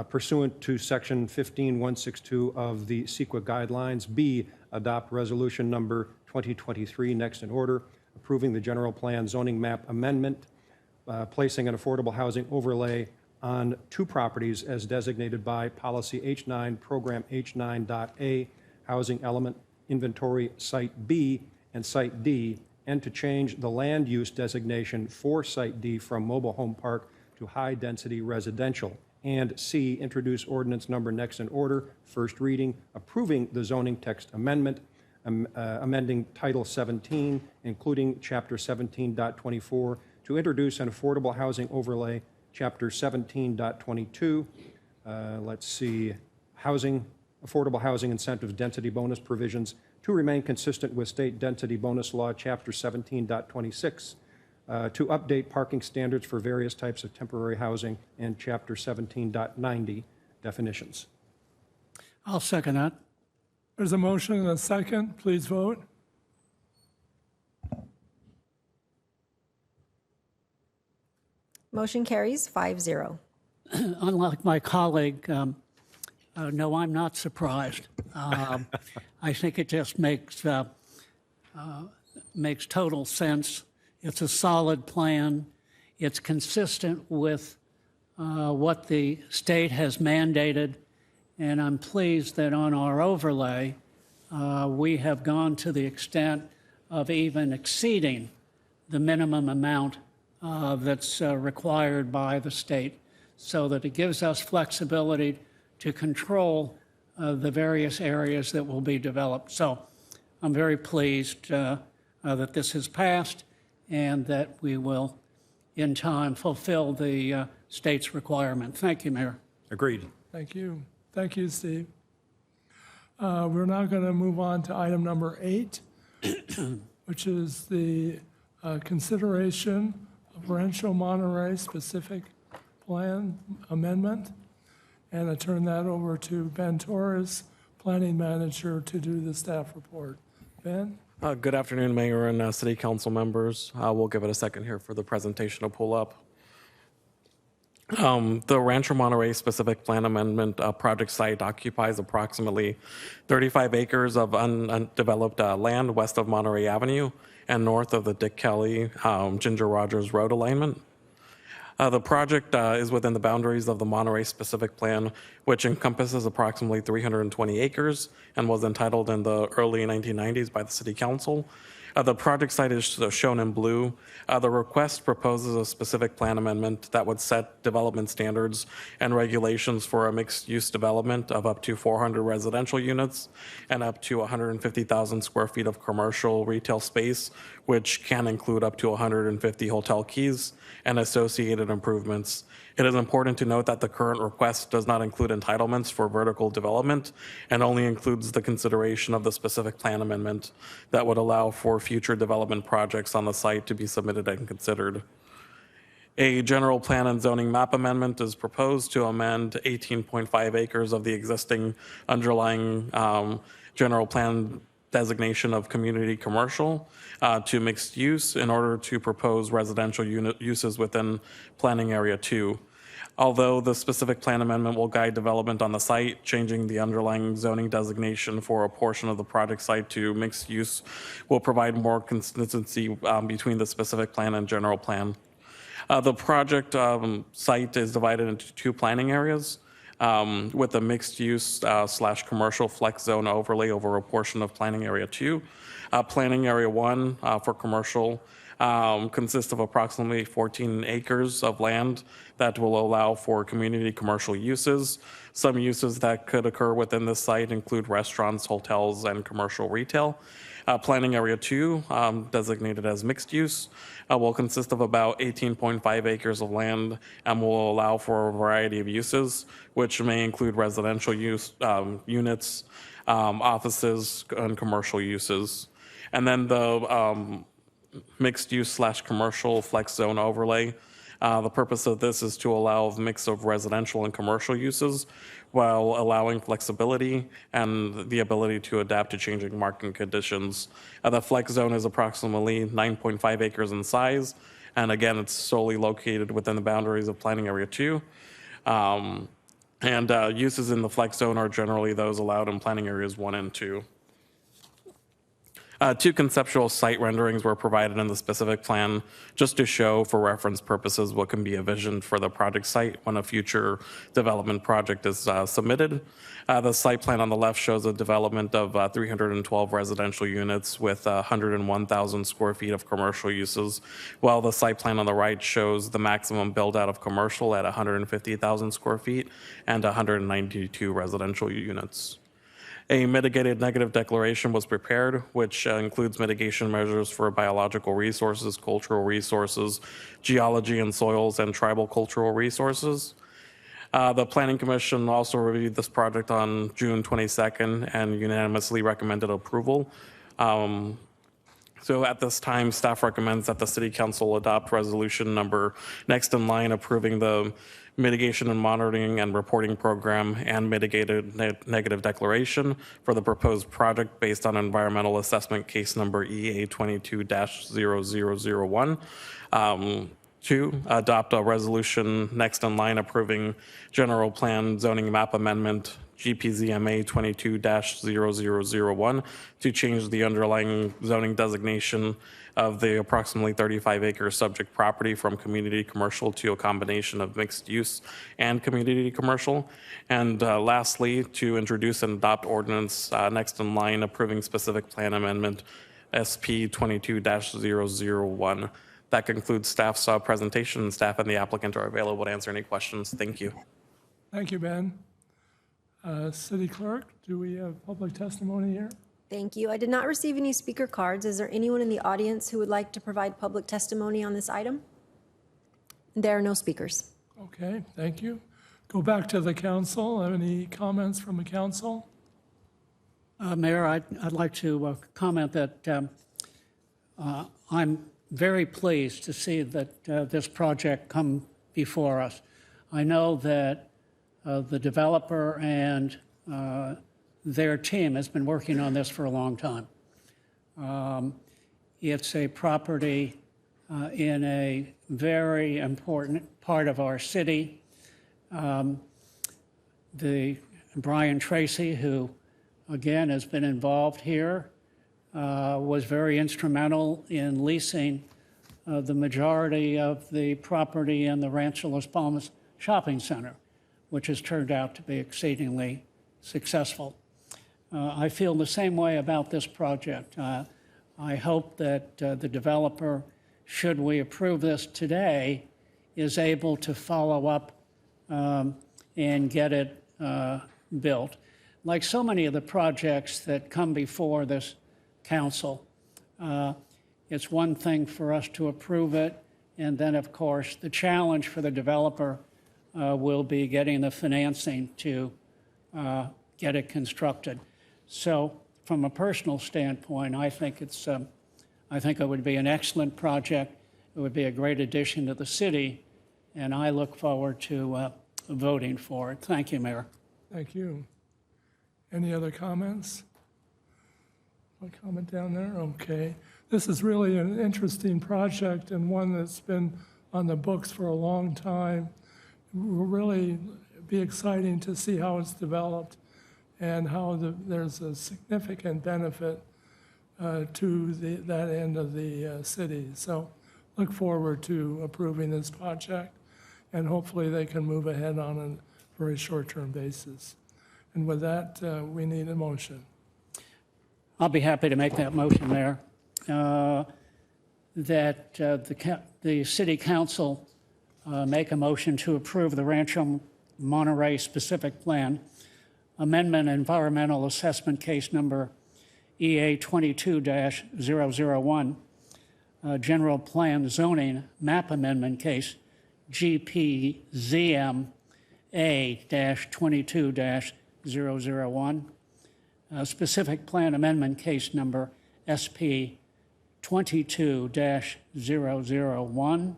pursuant to Section 15162 of the CEQA Guidelines. B, adopt resolution number 2023 next in order, approving the general plan zoning map amendment, placing an affordable housing overlay on 2 properties as designated by Policy H9, Program H9.A, Housing Element Inventory Site B and Site D, and to change the land use designation for Site D from mobile home park to high-density residential. And C, introduce ordinance number next in order, first reading, approving the zoning text amendment, amending Title 17, including Chapter 17.24, to introduce an affordable housing overlay, Chapter 17.22. Let's see, affordable housing incentives density bonus provisions to remain consistent with state density bonus law, Chapter 17.26, to update parking standards for various types of temporary housing, and Chapter 17.90 definitions. I'll second that. There's a motion and a second. Please vote. Motion carries 5-0. Unlike my colleague, no, I'm not surprised. I think it just makes total sense. It's a solid plan. It's consistent with what the state has mandated, and I'm pleased that on our overlay, we have gone to the extent of even exceeding the minimum amount that's required by the state, so that it gives us flexibility to control the various areas that will be developed. So I'm very pleased that this has passed and that we will, in time, fulfill the state's requirement. Thank you, Mayor. Agreed. Thank you. Thank you, Steve. We're now going to move on to item number 8, which is the consideration of Rancho Mirage specific plan amendment. And I turn that over to Ben Torres, Planning Manager, to do the staff report. Ben? Good afternoon, Mayor and City Council members. We'll give it a second here for the presentation to pull up. The Rancho Mirage specific plan amendment project site occupies approximately 35 acres of undeveloped land west of Monterey Avenue and north of the Dick Kelly Ginger Rogers Road alignment. The project is within the boundaries of the Monterey specific plan, which encompasses approximately 320 acres and was entitled in the early 1990s by the City Council. The project site is shown in blue. The request proposes a specific plan amendment that would set development standards and regulations for a mixed-use development of up to 400 residential units and up to 150,000 square feet of commercial retail space, which can include up to 150 hotel keys and associated improvements. It is important to note that the current request does not include entitlements for vertical development and only includes the consideration of the specific plan amendment that would allow for future development projects on the site to be submitted and considered. A general plan and zoning map amendment is proposed to amend 18.5 acres of the existing underlying general plan designation of community commercial to mixed use in order to propose residential unit uses within planning area 2. Although the specific plan amendment will guide development on the site, changing the underlying zoning designation for a portion of the project site to mixed use will provide more consistency between the specific plan and general plan. The project site is divided into 2 planning areas. With a mixed use / commercial flex zone overlay over a portion of planning area 2. Planning area 1 for commercial consists of approximately 14 acres of land that will allow for community commercial uses. Some uses that could occur within this site include restaurants, hotels, and commercial retail. Planning area 2, designated as mixed use, will consist of about 18.5 acres of land and will allow for a variety of uses, which may include residential use units, offices, and commercial uses. And then the mixed use / commercial flex zone overlay. The purpose of this is to allow a mix of residential and commercial uses while allowing flexibility and the ability to adapt to changing market conditions. The flex zone is approximately 9.5 acres in size, and again, it's solely located within the boundaries of planning area 2. Uses in the flex zone are generally those allowed in planning areas 1 and 2. Two conceptual site renderings were provided in the specific plan just to show for reference purposes what can be envisioned for the project site when a future development project is submitted. The site plan on the left shows a development of 312 residential units with 101,000 square feet of commercial uses, while the site plan on the right shows the maximum build out of commercial at 150,000 square feet and 192 residential units. A mitigated negative declaration was prepared, which includes mitigation measures for biological resources, cultural resources, geology and soils, and tribal cultural resources. The Planning Commission also reviewed this project on June 22nd and unanimously recommended approval. So at this time, staff recommends that the City Council adopt resolution number next in line approving the mitigation and monitoring and reporting program and mitigated negative declaration for the proposed project based on environmental assessment case number EA 22-0001. Two, adopt a resolution next in line approving general plan zoning map amendment GPZMA 22-0001 to change the underlying zoning designation of the approximately 35-acre subject property from community commercial to a combination of mixed use and community commercial. And lastly, to introduce and adopt ordinance next in line approving specific plan amendment SP 22-001. That concludes staff's presentation. Staff and the applicant are available to answer any questions. Thank you. Thank you, Ben. City Clerk, do we have public testimony here? Thank you. I did not receive any speaker cards. Is there anyone in the audience who would like to provide public testimony on this item? There are no speakers. Okay, thank you. Go back to the council. Any comments from the council? Mayor, I'd like to comment that I'm very pleased to see that this project come before us. I know that the developer and their team has been working on this for a long time. It's a property in a very important part of our city. Brian Tracy, who again has been involved here, was very instrumental in leasing the majority of the property in the Rancho Las Palmas Shopping Center, which has turned out to be exceedingly successful. I feel the same way about this project. I hope that the developer, should we approve this today, is able to follow up and get it built. Like so many of the projects that come before this council, it's one thing for us to approve it, and then, of course, the challenge for the developer will be getting the financing to get it constructed. So, from a personal standpoint, I think it would be an excellent project. It would be a great addition to the city, and I look forward to voting for it. Thank you, Mayor. Thank you. Any other comments? One comment down there? Okay. This is really an interesting project and one that's been on the books for a long time. It will really be exciting to see how it's developed and how there's a significant benefit to that end of the city. So look forward to approving this project, and hopefully they can move ahead on a very short-term basis. And with that, we need a motion. I'll be happy to make that motion, Mayor, that the City Council make a motion to approve the Rancho Mirage specific plan amendment environmental assessment case number EA 22-001, general plan zoning map amendment case GPZMA-22-001, specific plan amendment case number SP 22-001.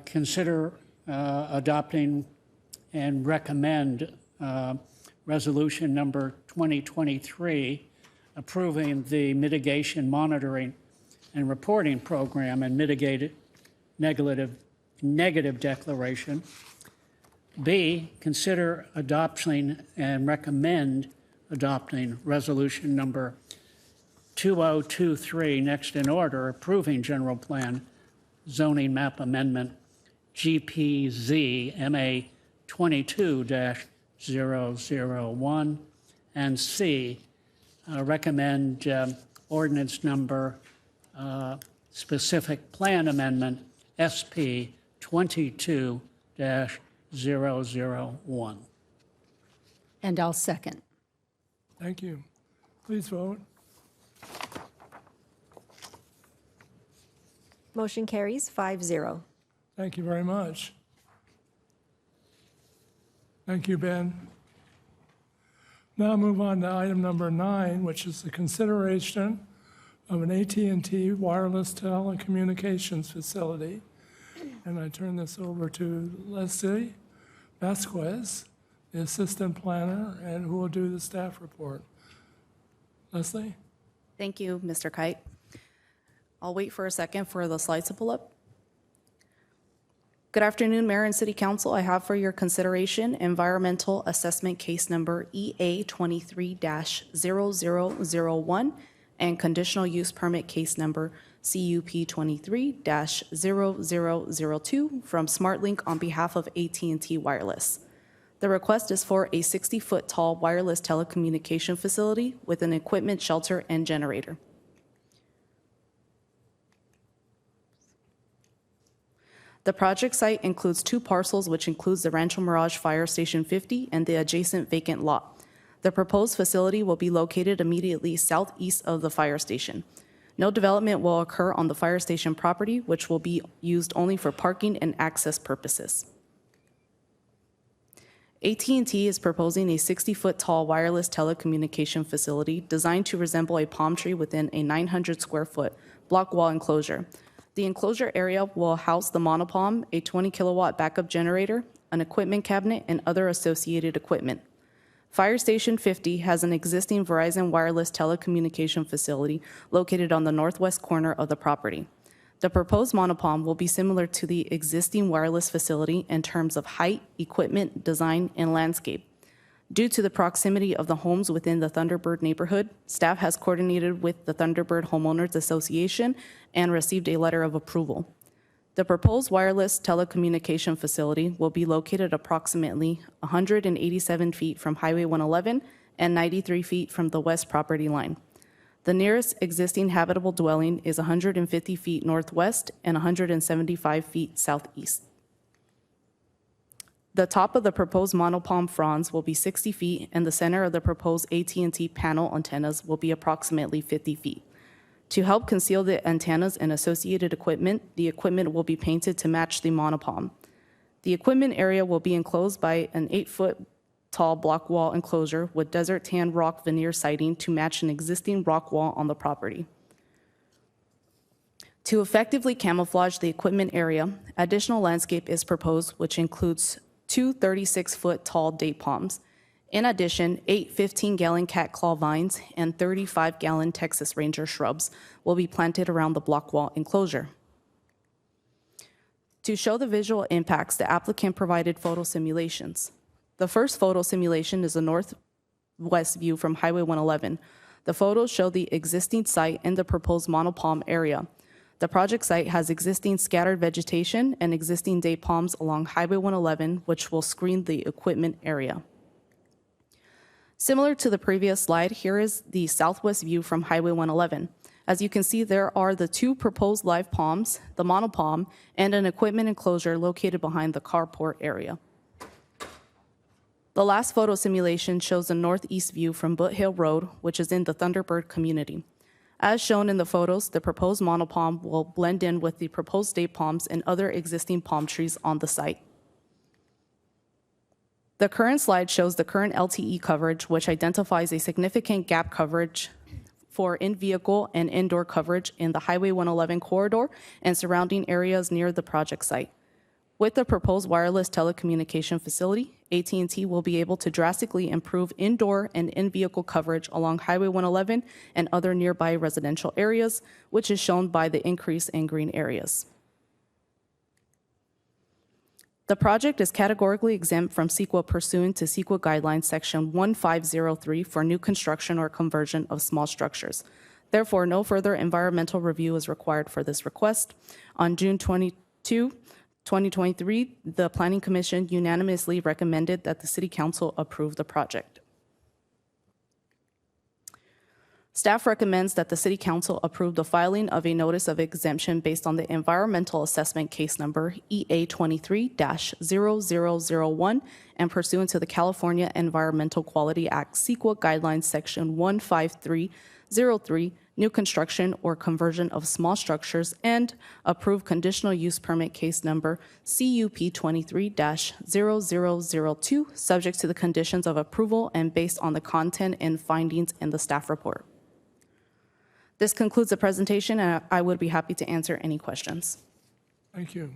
Consider adopting and recommend resolution number 2023 approving the mitigation monitoring and reporting program and mitigated negative declaration. B, consider adopting and recommend adopting resolution number 2023, next in order, approving general plan zoning map amendment GPZ MA 22-001, and C, recommend ordinance number specific plan amendment SP 22-001. And I'll second. Thank you. Please vote. Motion carries 5-0. Thank you very much. Thank you, Ben. Now move on to item number 9, which is the consideration of an AT&T wireless telecommunications facility. And I turn this over to Leslie Vasquez, the assistant planner, and who will do the staff report. Leslie? Thank you, Mr. Kite. I'll wait for a second for the slides to pull up. Good afternoon, Mayor and City Council. I have for your consideration environmental assessment case number EA 23-0001 and conditional use permit case number CUP 23-0002 from SmartLink on behalf of AT&T Wireless. The request is for a 60-foot tall wireless telecommunication facility with an equipment shelter and generator. The project site includes 2 parcels, which includes the Rancho Mirage Fire Station 50 and the adjacent vacant lot. The proposed facility will be located immediately southeast of the fire station. No development will occur on the fire station property, which will be used only for parking and access purposes. AT&T is proposing a 60-foot tall wireless telecommunication facility designed to resemble a palm tree within a 900 square foot block wall enclosure. The enclosure area will house the monopalm, a 20 kilowatt backup generator, an equipment cabinet, and other associated equipment. Fire Station 50 has an existing Verizon wireless telecommunication facility located on the northwest corner of the property. The proposed monopalm will be similar to the existing wireless facility in terms of height, equipment, design, and landscape. Due to the proximity of the homes within the Thunderbird neighborhood, staff has coordinated with the Thunderbird Homeowners Association and received a letter of approval. The proposed wireless telecommunication facility will be located approximately 187 feet from Highway 111 and 93 feet from the west property line. The nearest existing habitable dwelling is 150 feet northwest and 175 feet southeast. The top of the proposed monopalm fronds will be 60 feet, and the center of the proposed AT&T panel antennas will be approximately 50 feet. To help conceal the antennas and associated equipment, the equipment will be painted to match the monopalm. The equipment area will be enclosed by an 8-foot tall block wall enclosure with desert tan rock veneer siding to match an existing rock wall on the property. To effectively camouflage the equipment area, additional landscape is proposed, which includes 2 36-foot tall date palms. In addition, 8 15-gallon cat claw vines and 35-gallon Texas Ranger shrubs will be planted around the block wall enclosure. To show the visual impacts, the applicant provided photo simulations. The first photo simulation is a northwest view from Highway 111. The photos show the existing site and the proposed monopalm area. The project site has existing scattered vegetation and existing date palms along Highway 111, which will screen the equipment area. Similar to the previous slide, here is the southwest view from Highway 111. As you can see, there are the 2 proposed live palms, the monopalm, and an equipment enclosure located behind the carport area. The last photo simulation shows the northeast view from Boot Hill Road, which is in the Thunderbird community. As shown in the photos, the proposed monopalm will blend in with the proposed date palms and other existing palm trees on the site. The current slide shows the current LTE coverage, which identifies a significant gap coverage for in-vehicle and indoor coverage in the Highway 111 corridor and surrounding areas near the project site. With the proposed wireless telecommunication facility, AT&T will be able to drastically improve indoor and in-vehicle coverage along Highway 111 and other nearby residential areas, which is shown by the increase in green areas. The project is categorically exempt from CEQA pursuant to CEQA Guidelines Section 1503 for new construction or conversion of small structures. Therefore, no further environmental review is required for this request. On June 22, 2023, the Planning Commission unanimously recommended that the City Council approve the project. Staff recommends that the City Council approve the filing of a notice of exemption based on the environmental assessment case number EA23-0001 and pursuant to the California Environmental Quality Act CEQA Guidelines Section 15303, new construction or conversion of small structures, and approve conditional use permit case number CUP23-0002, subject to the conditions of approval and based on the content and findings in the staff report. This concludes the presentation, and I would be happy to answer any questions. Thank you.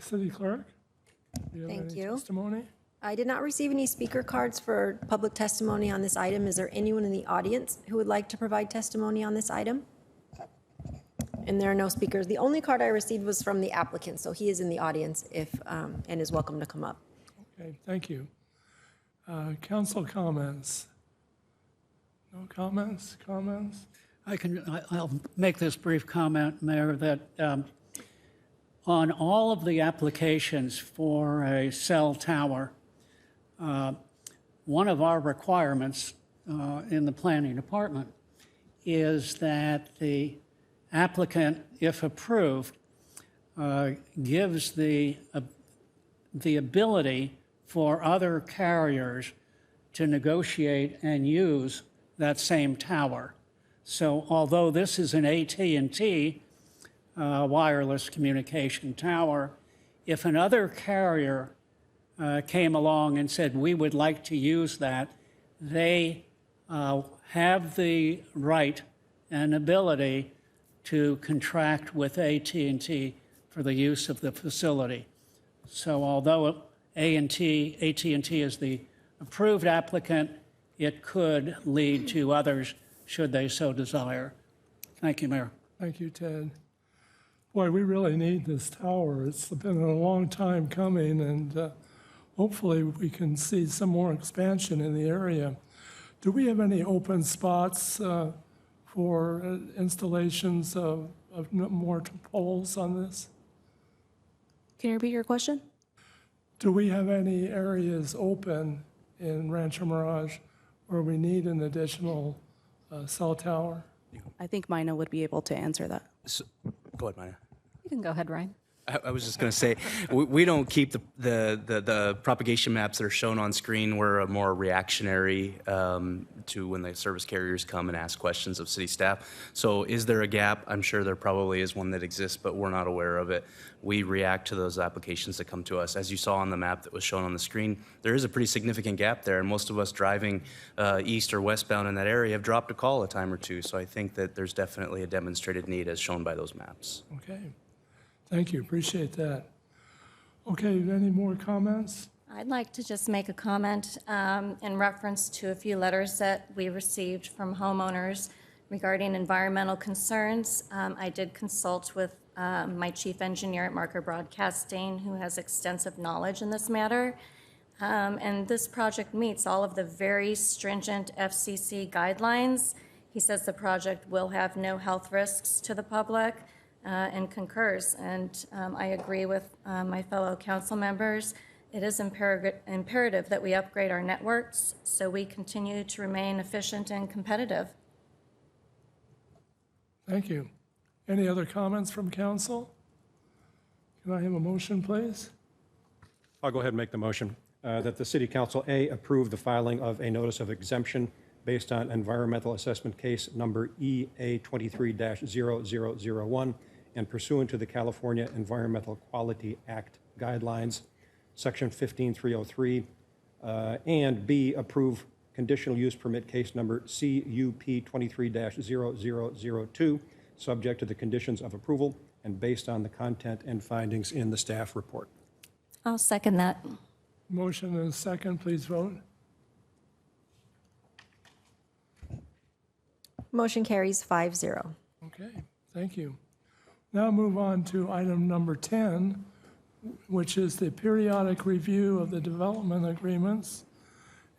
City Clerk, do you have Thank any you. testimony? I did not receive any speaker cards for public testimony on this item. Is there anyone in the audience who would like to provide testimony on this item? And there are no speakers. The only card I received was from the applicant, so he is in the audience and is welcome to come up. Okay, thank you. Council comments? No comments? Comments? I'll make this brief comment, Mayor, that on all of the applications for a cell tower, one of our requirements in the planning department is that the applicant, if approved, gives the ability for other carriers to negotiate and use that same tower. So although this is an AT&T wireless communication tower, if another carrier came along and said, we would like to use that, they have the right and ability to contract with AT&T for the use of the facility. So although AT&T is the approved applicant, it could lead to others should they so desire. Thank you, Mayor. Thank you, Ted. Boy, we really need this tower. It's been a long time coming, and hopefully we can see some more expansion in the area. Do we have any open spots for installations of more poles on this? Can you repeat your question? Do we have any areas open in Rancho Mirage where we need an additional cell tower? I think Mina would be able to answer that. So, go ahead, Maya. You can go ahead, Ryan. I was just going to say, we don't keep the propagation maps that are shown on screen. We're more reactionary to when the service carriers come and ask questions of city staff. So is there a gap? I'm sure there probably is one that exists, but we're not aware of it. We react to those applications that come to us. As you saw on the map that was shown on the screen, there is a pretty significant gap there, and most of us driving east or westbound in that area have dropped a call a time or two. So I think that there's definitely a demonstrated need as shown by those maps. Okay. Thank you, appreciate that. Okay, any more comments? I'd like to just make a comment in reference to a few letters that we received from homeowners regarding environmental concerns. I did consult with my chief engineer at Marker Broadcasting, who has extensive knowledge in this matter. And this project meets all of the very stringent FCC guidelines. He says the project will have no health risks to the public. And concurs, and I agree with my fellow council members. It is imperative that we upgrade our networks so we continue to remain efficient and competitive. Thank you. Any other comments from council? Can I have a motion, please? I'll go ahead and make the motion that the City Council, A, approve the filing of a notice of exemption based on environmental assessment case number EA23-0001 and pursuant to the California Environmental Quality Act guidelines, section 15303, and B, approve conditional use permit case number CUP23-0002, subject to the conditions of approval and based on the content and findings in the staff report. I'll second that. Motion and a second, please vote. Motion carries 5-0. Okay, thank you. Now move on to item number 10, which is the periodic review of the development agreements.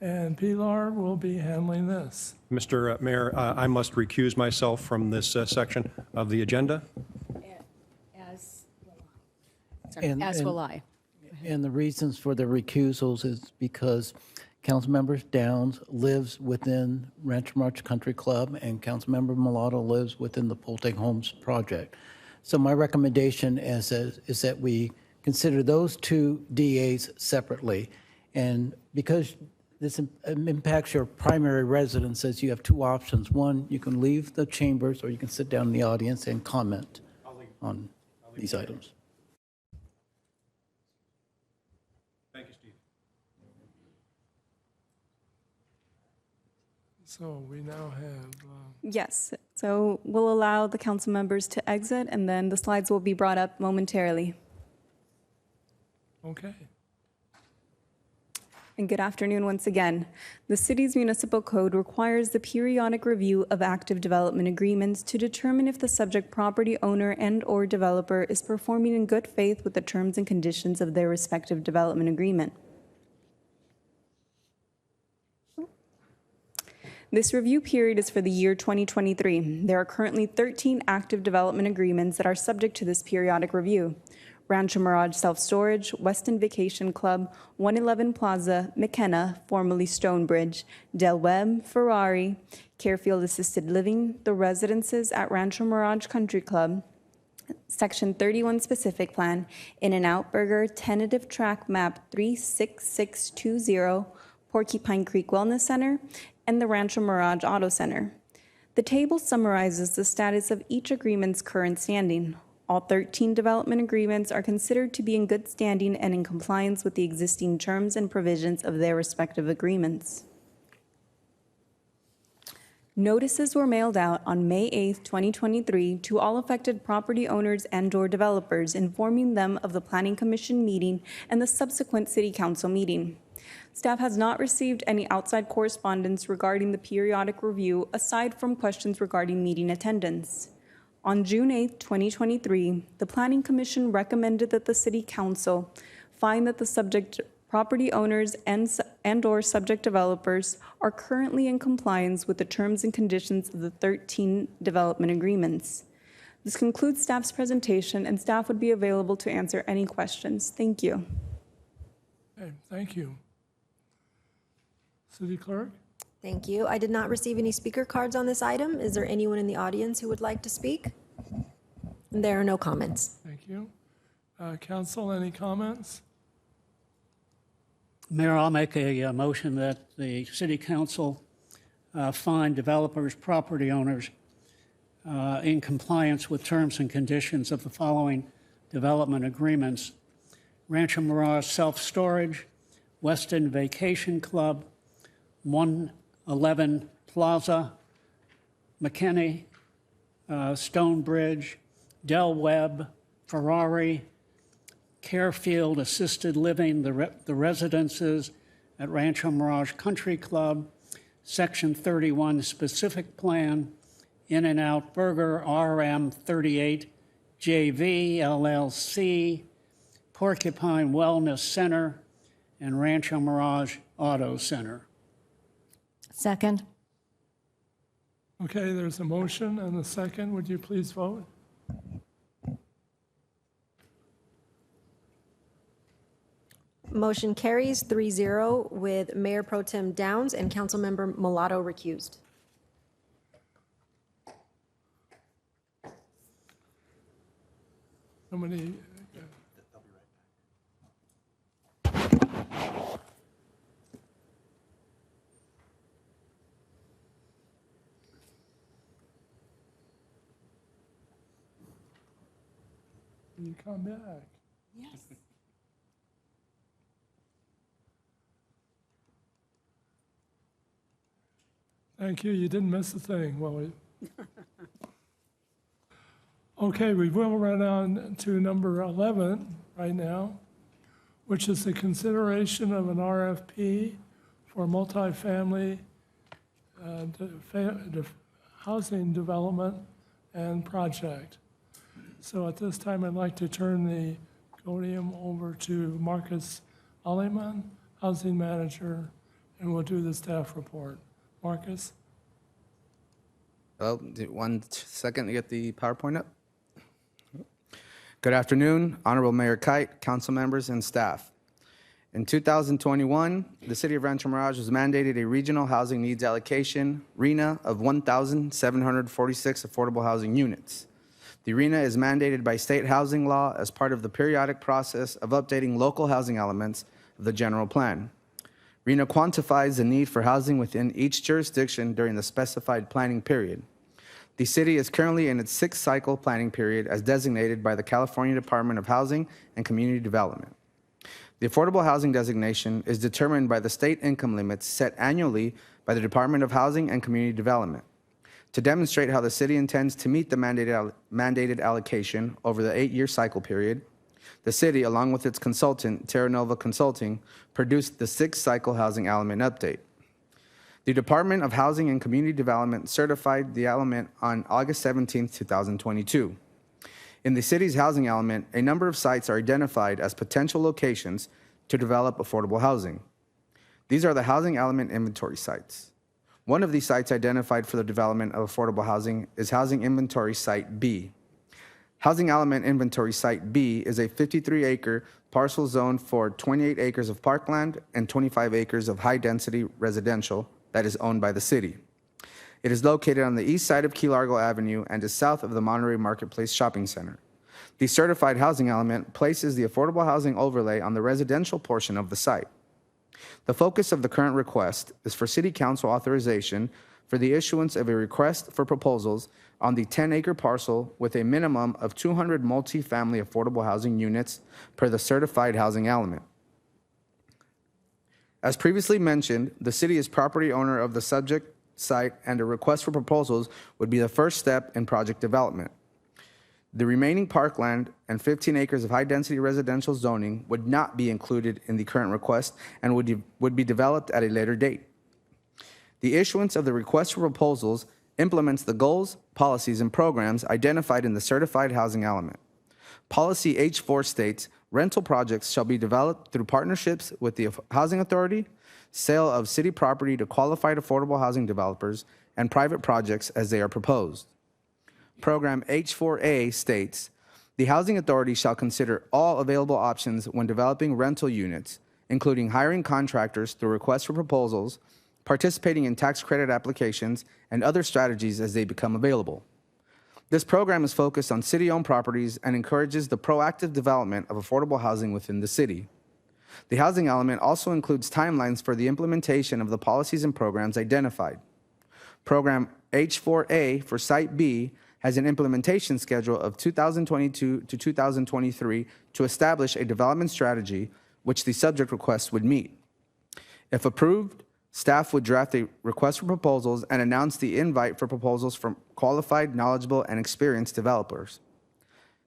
And Pilar will be handling this. Mr. Mayor, I must recuse myself from this section of the agenda. As will I. And the reasons for the recusals is because Councilmember Downs lives within Rancho Mirage Country Club and Councilmember Mulatto lives within the Pulte Homes project. So my recommendation is that we consider those two DAs separately. And because this impacts your primary residences, you have two options. One, you can leave the chambers or you can sit down in the audience and comment on these items. Thank you, Steve. So we now have, Yes, so we'll allow the council members to exit, and then the slides will be brought up momentarily. okay. And good afternoon once again. The city's municipal code requires the periodic review of active development agreements to determine if the subject property owner and/or developer is performing in good faith with the terms and conditions of their respective development agreement. This review period is for the year 2023. There are currently 13 active development agreements that are subject to this periodic review. Rancho Mirage Self-Storage, Weston Vacation Club, 111 Plaza, McKenna, formerly Stonebridge, Del Webb, Ferrari, Carefield Assisted Living, the residences at Rancho Mirage Country Club, Section 31 Specific Plan, In-N-Out Burger, Tentative Track Map 36620, Porcupine Creek Wellness Center, and the Rancho Mirage Auto Center. The table summarizes the status of each agreement's current standing. All 13 development agreements are considered to be in good standing and in compliance with the existing terms and provisions of their respective agreements. Notices were mailed out on May 8, 2023 to all affected property owners and/or developers, informing them of the Planning Commission meeting and the subsequent City Council meeting. Staff has not received any outside correspondence regarding the periodic review aside from questions regarding meeting attendance. On June 8, 2023, the Planning Commission recommended that the City Council find that the subject property owners and/or subject developers are currently in compliance with the terms and conditions of the 13 development agreements. This concludes staff's presentation, and staff would be available to answer any questions. Thank you. Okay, thank you. City Clerk? Thank you. I did not receive any speaker cards on this item. Is there anyone in the audience who would like to speak? There are no comments. Thank you. Council, any comments? Mayor, I'll make a motion that the city council find developers, property owners in compliance with terms and conditions of the following development agreements: Rancho Mirage Self-Storage, Weston Vacation Club, 111 Plaza, McKinney, Stonebridge, Del Webb, Ferrari, Carefield Assisted Living, the residences at Rancho Mirage Country Club, Section 31 Specific Plan, In-N-Out Burger, RM 38, JV, LLC, Porcupine Wellness Center, and Rancho Mirage Auto Center. Second. Okay, there's a motion and a second. Would you please vote? Motion carries 3-0 with Mayor Pro Tem Downs and Councilmember Mulatto recused. Somebody, you come back. Yes. Thank you. You didn't miss a thing. Well, okay, we will run on to number 11 right now, which is the consideration of an RFP for multifamily housing development and project. So at this time, I'd like to turn the podium over to Marcus Aliman, Housing Manager, and we'll do the staff report. Marcus? Well, 1 second to get the PowerPoint up. Good afternoon, Honorable Mayor Kite, council members, and staff. In 2021, the City of Rancho Mirage was mandated a Regional Housing Needs Allocation, RHNA, of 1,746 affordable housing units. The RHNA is mandated by state housing law as part of the periodic process of updating local housing elements of the general plan. RHNA quantifies the need for housing within each jurisdiction during the specified planning period. The city is currently in its 6th cycle planning period as designated by the California Department of Housing and Community Development. The affordable housing designation is determined by the state income limits set annually by the Department of Housing and Community Development. To demonstrate how the city intends to meet the mandated allocation over the 8-year cycle period, the city, along with its consultant, Terra Nova Consulting, produced the 6th cycle housing element update. The Department of Housing and Community Development certified the element on August 17, 2022. In the city's housing element, a number of sites are identified as potential locations to develop affordable housing. These are the housing element inventory sites. One of these sites identified for the development of affordable housing is Housing Inventory Site B. Housing Element Inventory Site B is a 53-acre parcel zoned for 28 acres of parkland and 25 acres of high-density residential that is owned by the city. It is located on the east side of Key Largo Avenue and is south of the Monterey Marketplace Shopping Center. The certified housing element places the affordable housing overlay on the residential portion of the site. The focus of the current request is for City Council authorization for the issuance of a request for proposals on the 10-acre parcel with a minimum of 200 multi-family affordable housing units per the certified housing element. As previously mentioned, the city is property owner of the subject site, and a request for proposals would be the first step in project development. The remaining parkland and 15 acres of high-density residential zoning would not be included in the current request and would be developed at a later date. The issuance of the request for proposals implements the goals, policies, and programs identified in the certified housing element. Policy H4 states, rental projects shall be developed through partnerships with the Housing Authority, sale of city property to qualified affordable housing developers, and private projects as they are proposed. Program H4A states, the Housing Authority shall consider all available options when developing rental units, including hiring contractors through requests for proposals, participating in tax credit applications, and other strategies as they become available. This program is focused on city-owned properties and encourages the proactive development of affordable housing within the city. The housing element also includes timelines for the implementation of the policies and programs identified. Program H4A for Site B has an implementation schedule of 2022 to 2023 to establish a development strategy which the subject request would meet. If approved, staff would draft a request for proposals and announce the invite for proposals from qualified, knowledgeable, and experienced developers.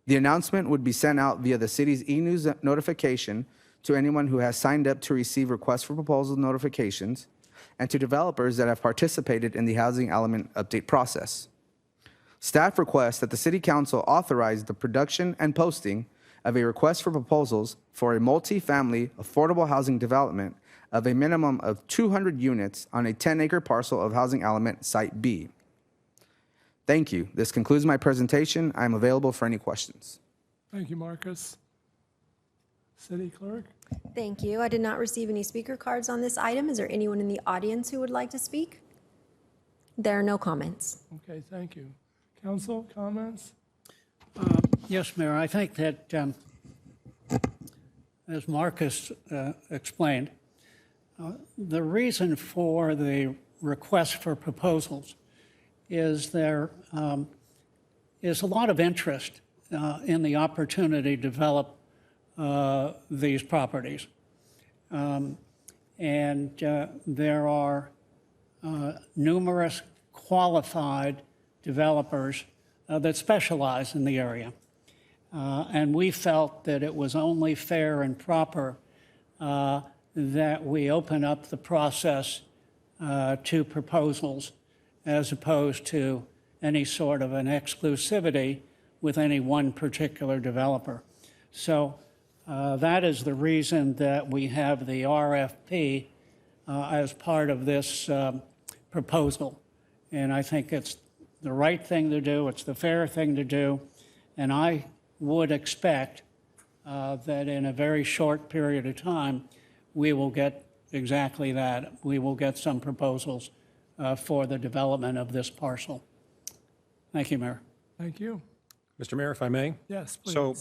The announcement would be sent out via the city's e-news notification to anyone who has signed up to receive requests for proposal notifications and to developers that have participated in the housing element update process. Staff requests that the City Council authorize the production and posting of a request for proposals for a multi-family affordable housing development of a minimum of 200 units on a 10-acre parcel of housing element Site B. Thank you. This concludes my presentation. I am available for any questions. Thank you, Marcus. City Clerk? Thank you. I did not receive any speaker cards on this item. Is there anyone in the audience who would like to speak? There are no comments. Okay, thank you. Council, comments? Yes, Mayor, I think that, as Marcus explained, the reason for the request for proposals is there is a lot of interest in the opportunity to develop these properties. And there are numerous qualified developers that specialize in the area. And we felt that it was only fair and proper that we open up the process to proposals as opposed to any sort of an exclusivity with any one particular developer. So That is the reason that we have the RFP as part of this proposal. And I think it's the right thing to do, it's the fair thing to do, and I would expect that in a very short period of time, we will get exactly that. We will get some proposals for the development of this parcel. Thank you, Mayor. Thank you. Mr. Mayor, if I may? Yes, please. So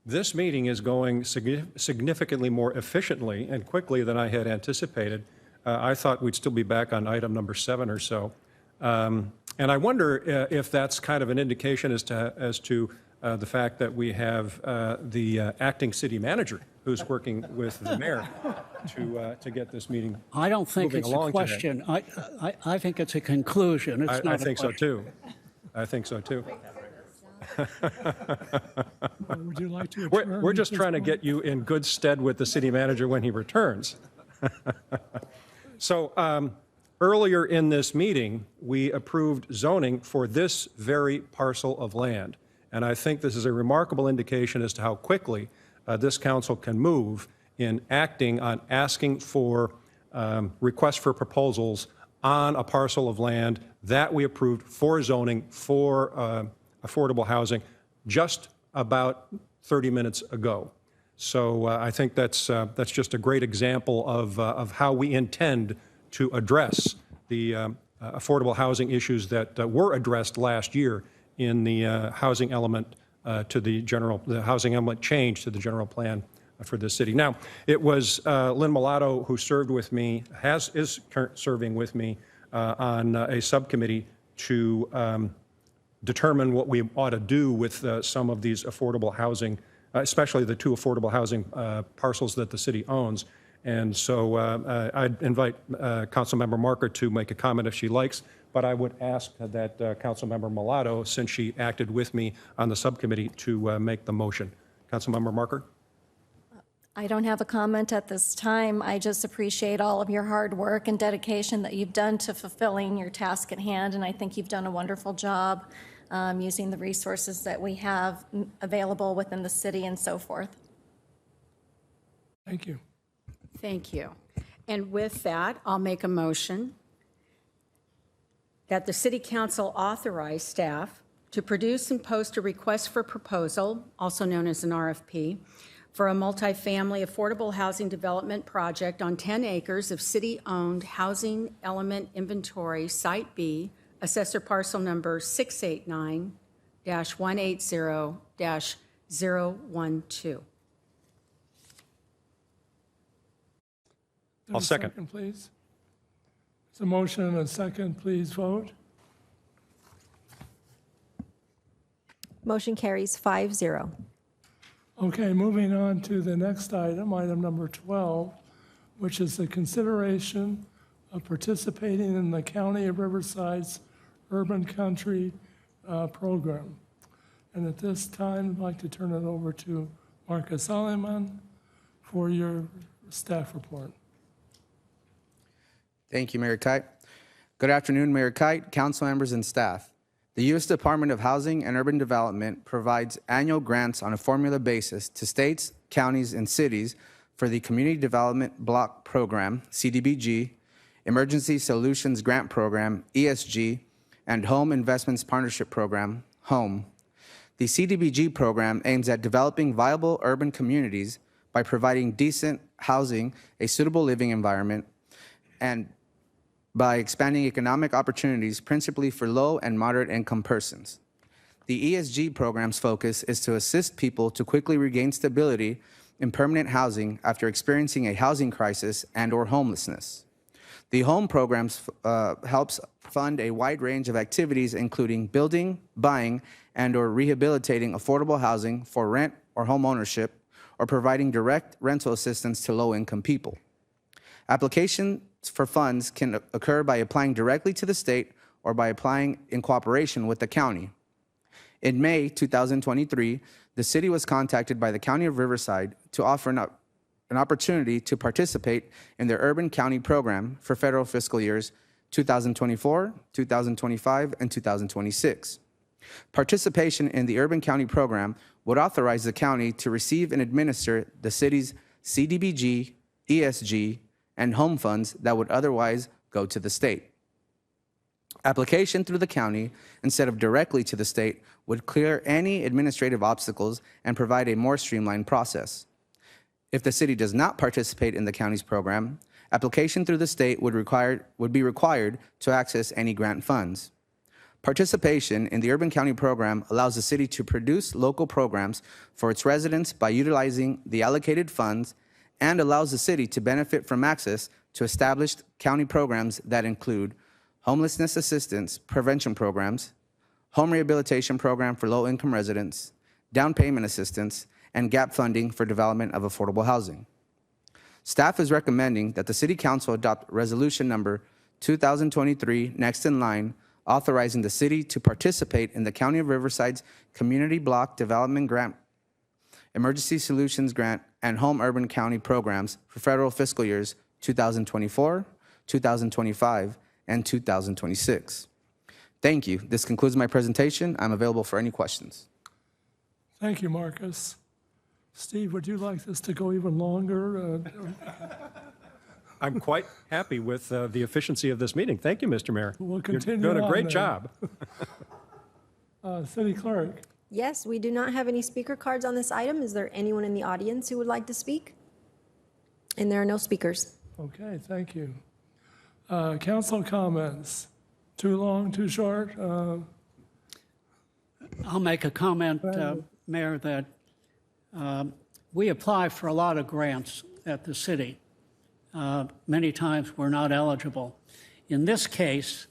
this meeting is going significantly more efficiently and quickly than I had anticipated. I thought we'd still be back on item number 7 or so. And I wonder if that's kind of an indication as to the fact that we have the acting city manager who's working with the mayor to get this meeting I don't think moving it's a along today. question. I think it's a conclusion. It's not I a think so question. too. I think so too. Would you like to We're adjourn just at this trying to point? get you in good stead with the city manager when he returns. So earlier in this meeting, we approved zoning for this very parcel of land. And I think this is a remarkable indication as to how quickly this council can move in acting on asking for requests for proposals on a parcel of land that we approved for zoning for affordable housing just about 30 minutes ago. So I think that's just a great example of how we intend to address the affordable housing issues that were addressed last year in the housing element the housing element change to the general plan for this city. Now, it was Lynn Mulatto who served with me, is serving with me on a subcommittee to determine what we ought to do with some of these affordable housing, especially the 2 affordable housing parcels that the city owns. And so I'd invite Councilmember Marker to make a comment if she likes, but I would ask that Councilmember Mulatto, since she acted with me on the subcommittee, to make the motion. Councilmember Marker? I don't have a comment at this time. I just appreciate all of your hard work and dedication that you've done to fulfilling your task at hand, and I think you've done a wonderful job using the resources that we have available within the city and so forth. Thank you. Thank you. And with that, I'll make a motion that the City Council authorize staff to produce and post a request for proposal, also known as an RFP, for a multifamily affordable housing development project on 10 acres of city-owned housing element inventory, Site B, assessor parcel number 689-180-012. I'll second. Please. There's a motion and a second. Please vote. Motion carries 5-0. Okay, moving on to the next item, item number 12, which is the consideration of participating in the County of Riverside's Urban Country program. And at this time, I'd like to turn it over to Marcus Solomon for your staff report. Thank you, Mayor Kite. Good afternoon, Mayor Kite, council members, and staff. The U.S. Department of Housing and Urban Development provides annual grants on a formula basis to states, counties, and cities for the Community Development Block Program, CDBG, Emergency Solutions Grant Program, ESG, and Home Investments Partnership Program, HOME. The CDBG program aims at developing viable urban communities by providing decent housing, a suitable living environment, and by expanding economic opportunities principally for low and moderate income persons. The ESG program's focus is to assist people to quickly regain stability in permanent housing after experiencing a housing crisis and/or homelessness. The HOME programs helps fund a wide range of activities including building, buying, and/or rehabilitating affordable housing for rent or home ownership, or providing direct rental assistance to low-income people. Applications for funds can occur by applying directly to the state or by applying in cooperation with the county. In May 2023, the city was contacted by the County of Riverside to offer an opportunity to participate in their Urban County program for federal fiscal years 2024, 2025, and 2026. Participation in the Urban County program would authorize the county to receive and administer the city's CDBG, ESG, and home funds that would otherwise go to the state. Application through the county instead of directly to the state would clear any administrative obstacles and provide a more streamlined process. If the city does not participate in the county's program, application through the state would be required to access any grant funds. Participation in the Urban County program allows the city to produce local programs for its residents by utilizing the allocated funds and allows the city to benefit from access to established county programs that include homelessness assistance prevention programs, home rehabilitation program for low-income residents, down payment assistance, and gap funding for development of affordable housing. Staff is recommending that the City Council adopt Resolution Number 2023 Next in Line, authorizing the city to participate in the County of Riverside's Community Block Development Grant, Emergency Solutions Grant, and Home Urban County programs for federal fiscal years 2024, 2025, and 2026. Thank you. This concludes my presentation. I'm available for any questions. Thank you, Marcus. Steve, would you like this to go even longer? I'm quite happy with the efficiency of this meeting. Thank you, Mr. Mayor. We'll continue You're doing a on great then. job. City Clerk. Yes, we do not have any speaker cards on this item. Is there anyone in the audience who would like to speak? And there are no speakers. Okay, thank you. Council comments. Too long, too short? I'll make a comment, Mayor, that we apply for a lot of grants at the city. Many times we're not eligible. In this case,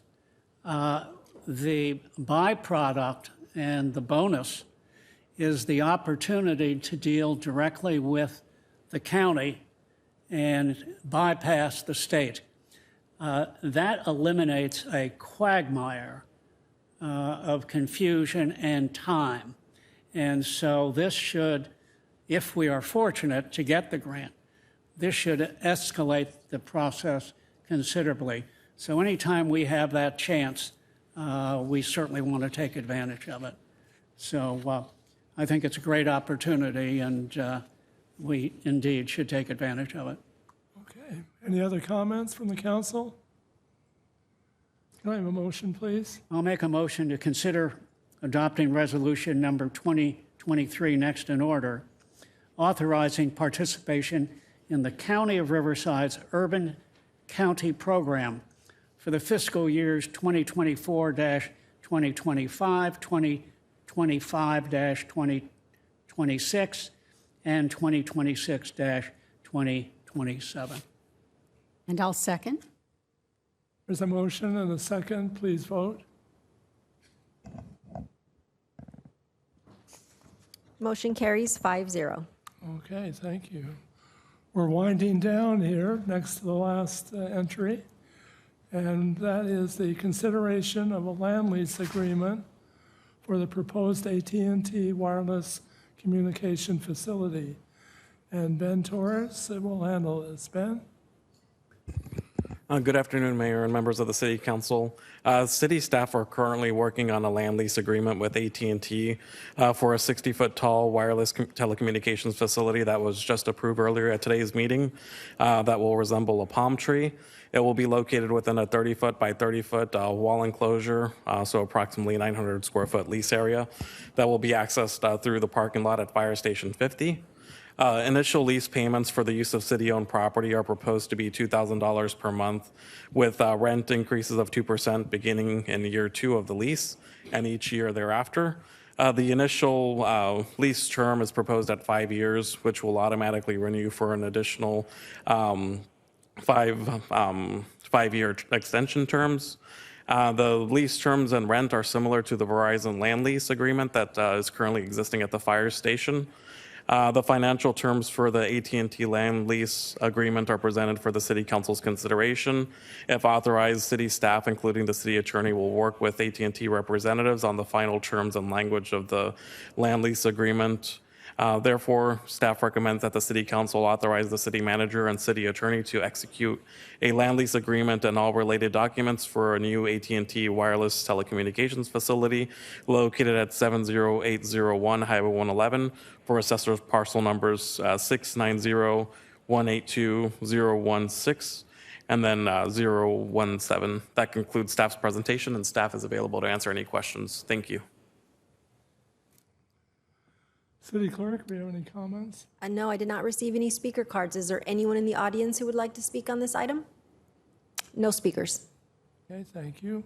the byproduct and the bonus is the opportunity to deal directly with the county and bypass the state. That eliminates a quagmire of confusion and time. And so this should, if we are fortunate to get the grant, this should escalate the process considerably. So anytime we have that chance, we certainly want to take advantage of it. So I think it's a great opportunity, and we indeed should take advantage of it. Okay. Any other comments from the council? Can I have a motion, please? I'll make a motion to consider adopting resolution number 2023 next in order, authorizing participation in the County of Riverside's Urban County Program for the fiscal years 2024-2025, 2025-2026, and 2026-2027. And I'll second. There's a motion and a second. Please vote. Motion carries 5-0. Okay, thank you. We're winding down here, next to the last entry, and that is the consideration of a land lease agreement for the proposed AT&T wireless communication facility. And Ben Torres will handle this. Ben? Good afternoon, Mayor and members of the City Council. City staff are currently working on a land lease agreement with AT&T for a 60-foot tall wireless telecommunications facility that was just approved earlier at today's meeting that will resemble a palm tree. It will be located within a 30-foot by 30-foot wall enclosure, so approximately 900 square foot lease area that will be accessed through the parking lot at Fire Station 50. Initial lease payments for the use of city-owned property are proposed to be $2,000 per month, with rent increases of 2% beginning in year 2 of the lease and each year thereafter. The initial lease term is proposed at 5 years, which will automatically renew for an additional 5-year extension terms. The lease terms and rent are similar to the Verizon land lease agreement that is currently existing at the fire station. The financial terms for the AT&T land lease agreement are presented for the City Council's consideration. If authorized, city staff, including the city attorney, will work with AT&T representatives on the final terms and language of the land lease agreement. Therefore, staff recommends that the City Council authorize the city manager and city attorney to execute a land lease agreement and all related documents for a new AT&T wireless telecommunications facility located at 70801 Highway 111 for assessors parcel numbers 690-182-016 and then 017. That concludes staff's presentation, and staff is available to answer any questions. Thank you. City Clerk, do you have any comments? No, I did not receive any speaker cards. Is there anyone in the audience who would like to speak on this item? No speakers. Okay, thank you.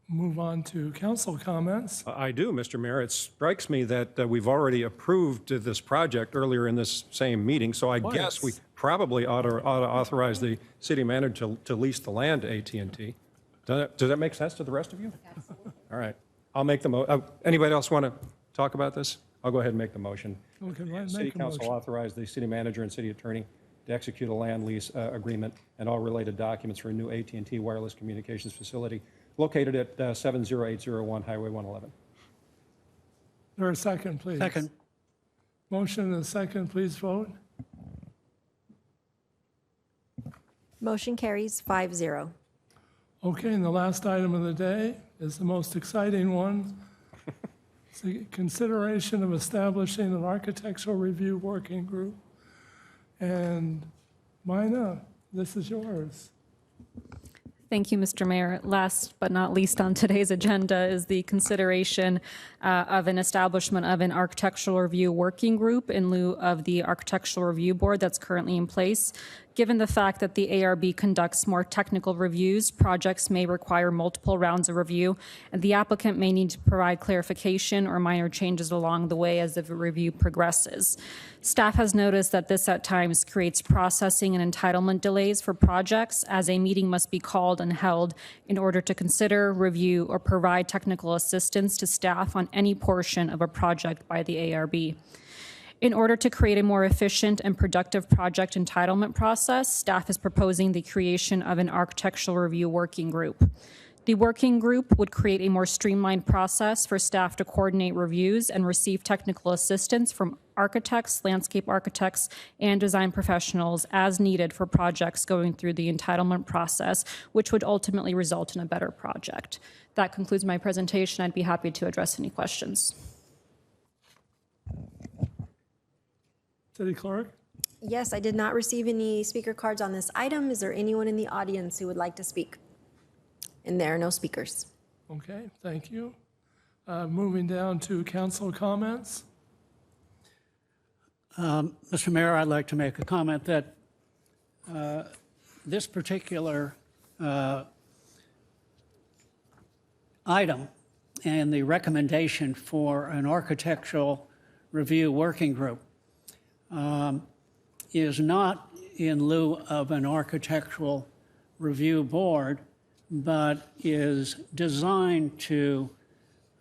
Move on to council comments. I do, Mr. Mayor. It strikes me that we've already approved this project earlier in this same meeting, so I guess we probably ought to authorize the city manager to lease the land to AT&T. Does that make sense to the rest of you? Absolutely. All right. I'll make the anybody else want to talk about this? I'll go ahead and make the motion. Okay, City Council authorize the city manager and city attorney to execute a land lease agreement and all related documents for a new AT&T wireless communications facility located at 70801 Highway 111. There a second, please? Second. Motion and a second, please vote. Motion carries 5-0. Okay, and the last item of the day is the most exciting one. It's the consideration of establishing an architectural review working group. And Mina, this is yours. Thank you, Mr. Mayor. Last but not least on today's agenda is the consideration of an establishment of an architectural review working group in lieu of the architectural review board that's currently in place. Given the fact that the ARB conducts more technical reviews, projects may require multiple rounds of review, and the applicant may need to provide clarification or minor changes along the way as the review progresses. Staff has noticed that this at times creates processing and entitlement delays for projects, as a meeting must be called and held in order to consider, review, or provide technical assistance to staff on any portion of a project by the ARB. In order to create a more efficient and productive project entitlement process, staff is proposing the creation of an architectural review working group. The working group would create a more streamlined process for staff to coordinate reviews and receive technical assistance from architects, landscape architects, and design professionals as needed for projects going through the entitlement process, which would ultimately result in a better project. That concludes my presentation. I'd be happy to address any questions. City Clerk? Yes, I did not receive any speaker cards on this item. Is there anyone in the audience who would like to speak? And there are no speakers. Okay, thank you. Moving down to council comments. Mr. Mayor, I'd like to make a comment that this particular item and the recommendation for an architectural review working group is not in lieu of an architectural review board, but is designed to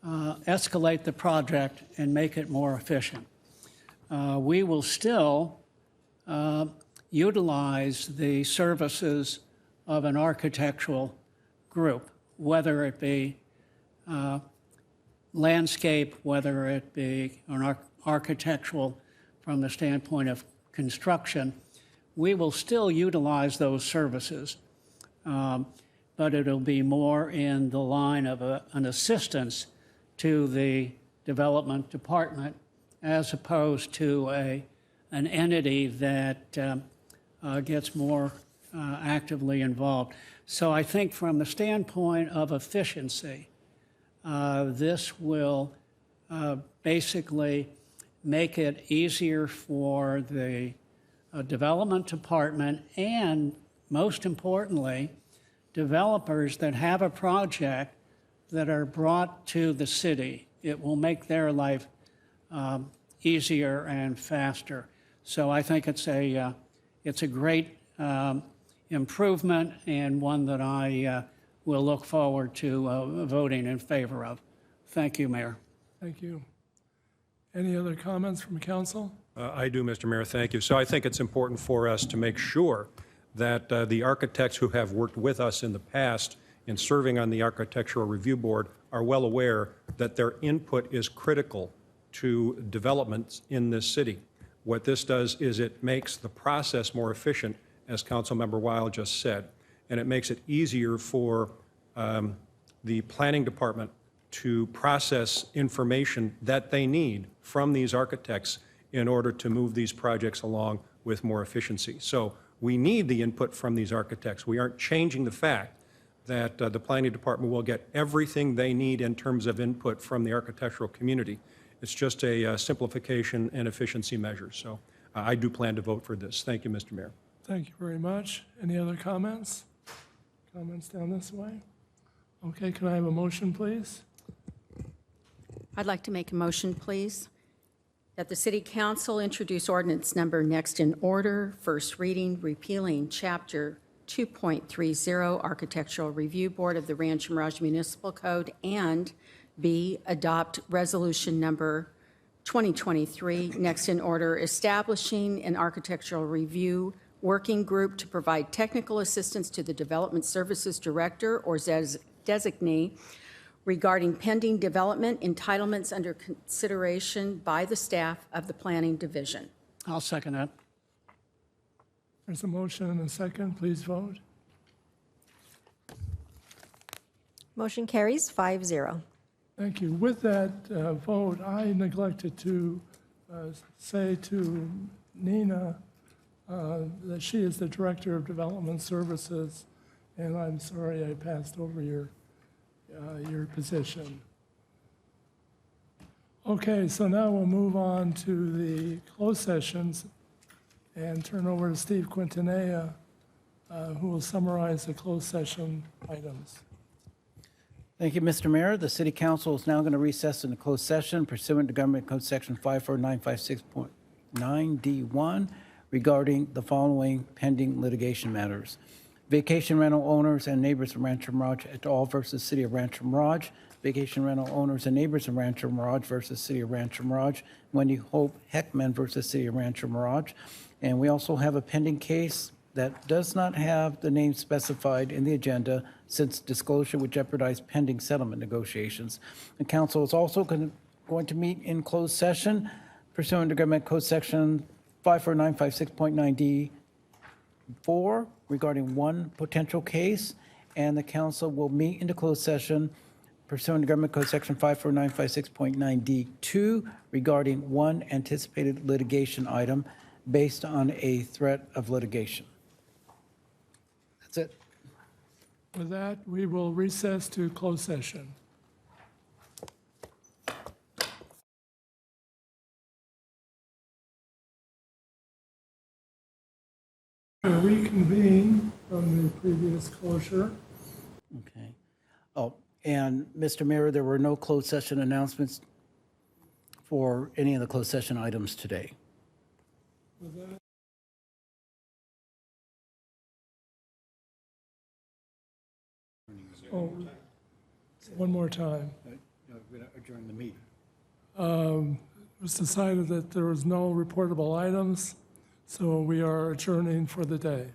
escalate the project and make it more efficient. We will still utilize the services of an architectural group, whether it be landscape, whether it be an architectural from the standpoint of construction. We will still utilize those services, but it'll be more in the line of an assistance to the development department as opposed to an entity that gets more actively involved. So I think from the standpoint of efficiency, this will basically make it easier for the development department and, most importantly, developers that have a project that are brought to the city. It will make their life easier and faster. So I think it's a great improvement and one that I will look forward to voting in favor of. Thank you, Mayor. Thank you. Any other comments from council? I do, Mr. Mayor, thank you. So I think it's important for us to make sure that the architects who have worked with us in the past in serving on the Architectural Review Board are well aware that their input is critical to developments in this city. What this does is it makes the process more efficient, as Councilmember Weil just said, and it makes it easier for the planning department to process information that they need from these architects in order to move these projects along with more efficiency. So we need the input from these architects. We aren't changing the fact that the planning department will get everything they need in terms of input from the architectural community. It's just a simplification and efficiency measure. So I do plan to vote for this. Thank you, Mr. Mayor. Thank you very much. Any other comments? Comments down this way? Okay, can I have a motion, please? I'd like to make a motion, please, that the City Council introduce ordinance number next in order, first reading, repealing Chapter 2.30 Architectural Review Board of the Rancho Mirage Municipal Code, and B, adopt resolution number 2023 next in order, establishing an architectural review working group to provide technical assistance to the Development Services Director or designee regarding pending development entitlements under consideration by the staff of the Planning Division. I'll second that. There's a motion and a second. Please vote. Motion carries 5-0. Thank you. With that vote, I neglected to say to Nina that she is the Director of Development Services, and I'm sorry I passed over your position. Okay, so now we'll move on to the closed sessions and turn over to Steve Quintanilla, who will summarize the closed session items. Thank you, Mr. Mayor. The City Council is now going to recess into closed session pursuant to Government Code Section 54956.9D1 regarding the following pending litigation matters. Vacation rental owners and neighbors of Rancho Mirage et al. Versus City of Rancho Mirage. Vacation rental owners and neighbors of Rancho Mirage versus City of Rancho Mirage. Wendy Hope Heckman versus City of Rancho Mirage. And we also have a pending case that does not have the name specified in the agenda since disclosure would jeopardize pending settlement negotiations. The council is also going to meet in closed session pursuant to Government Code Section 54956.9D4 regarding one potential case, and the council will meet into closed session pursuant to Government Code Section 54956.9D2 regarding one anticipated litigation item based on a threat of litigation. That's it. With that, we will recess to closed session. Reconvene from the previous closure. Okay. Oh, and Mr. Mayor, there were no closed session announcements for any of the closed session items today. With that, oh, one more time. During the meeting. It was decided that there was no reportable items, so we are adjourning for the day.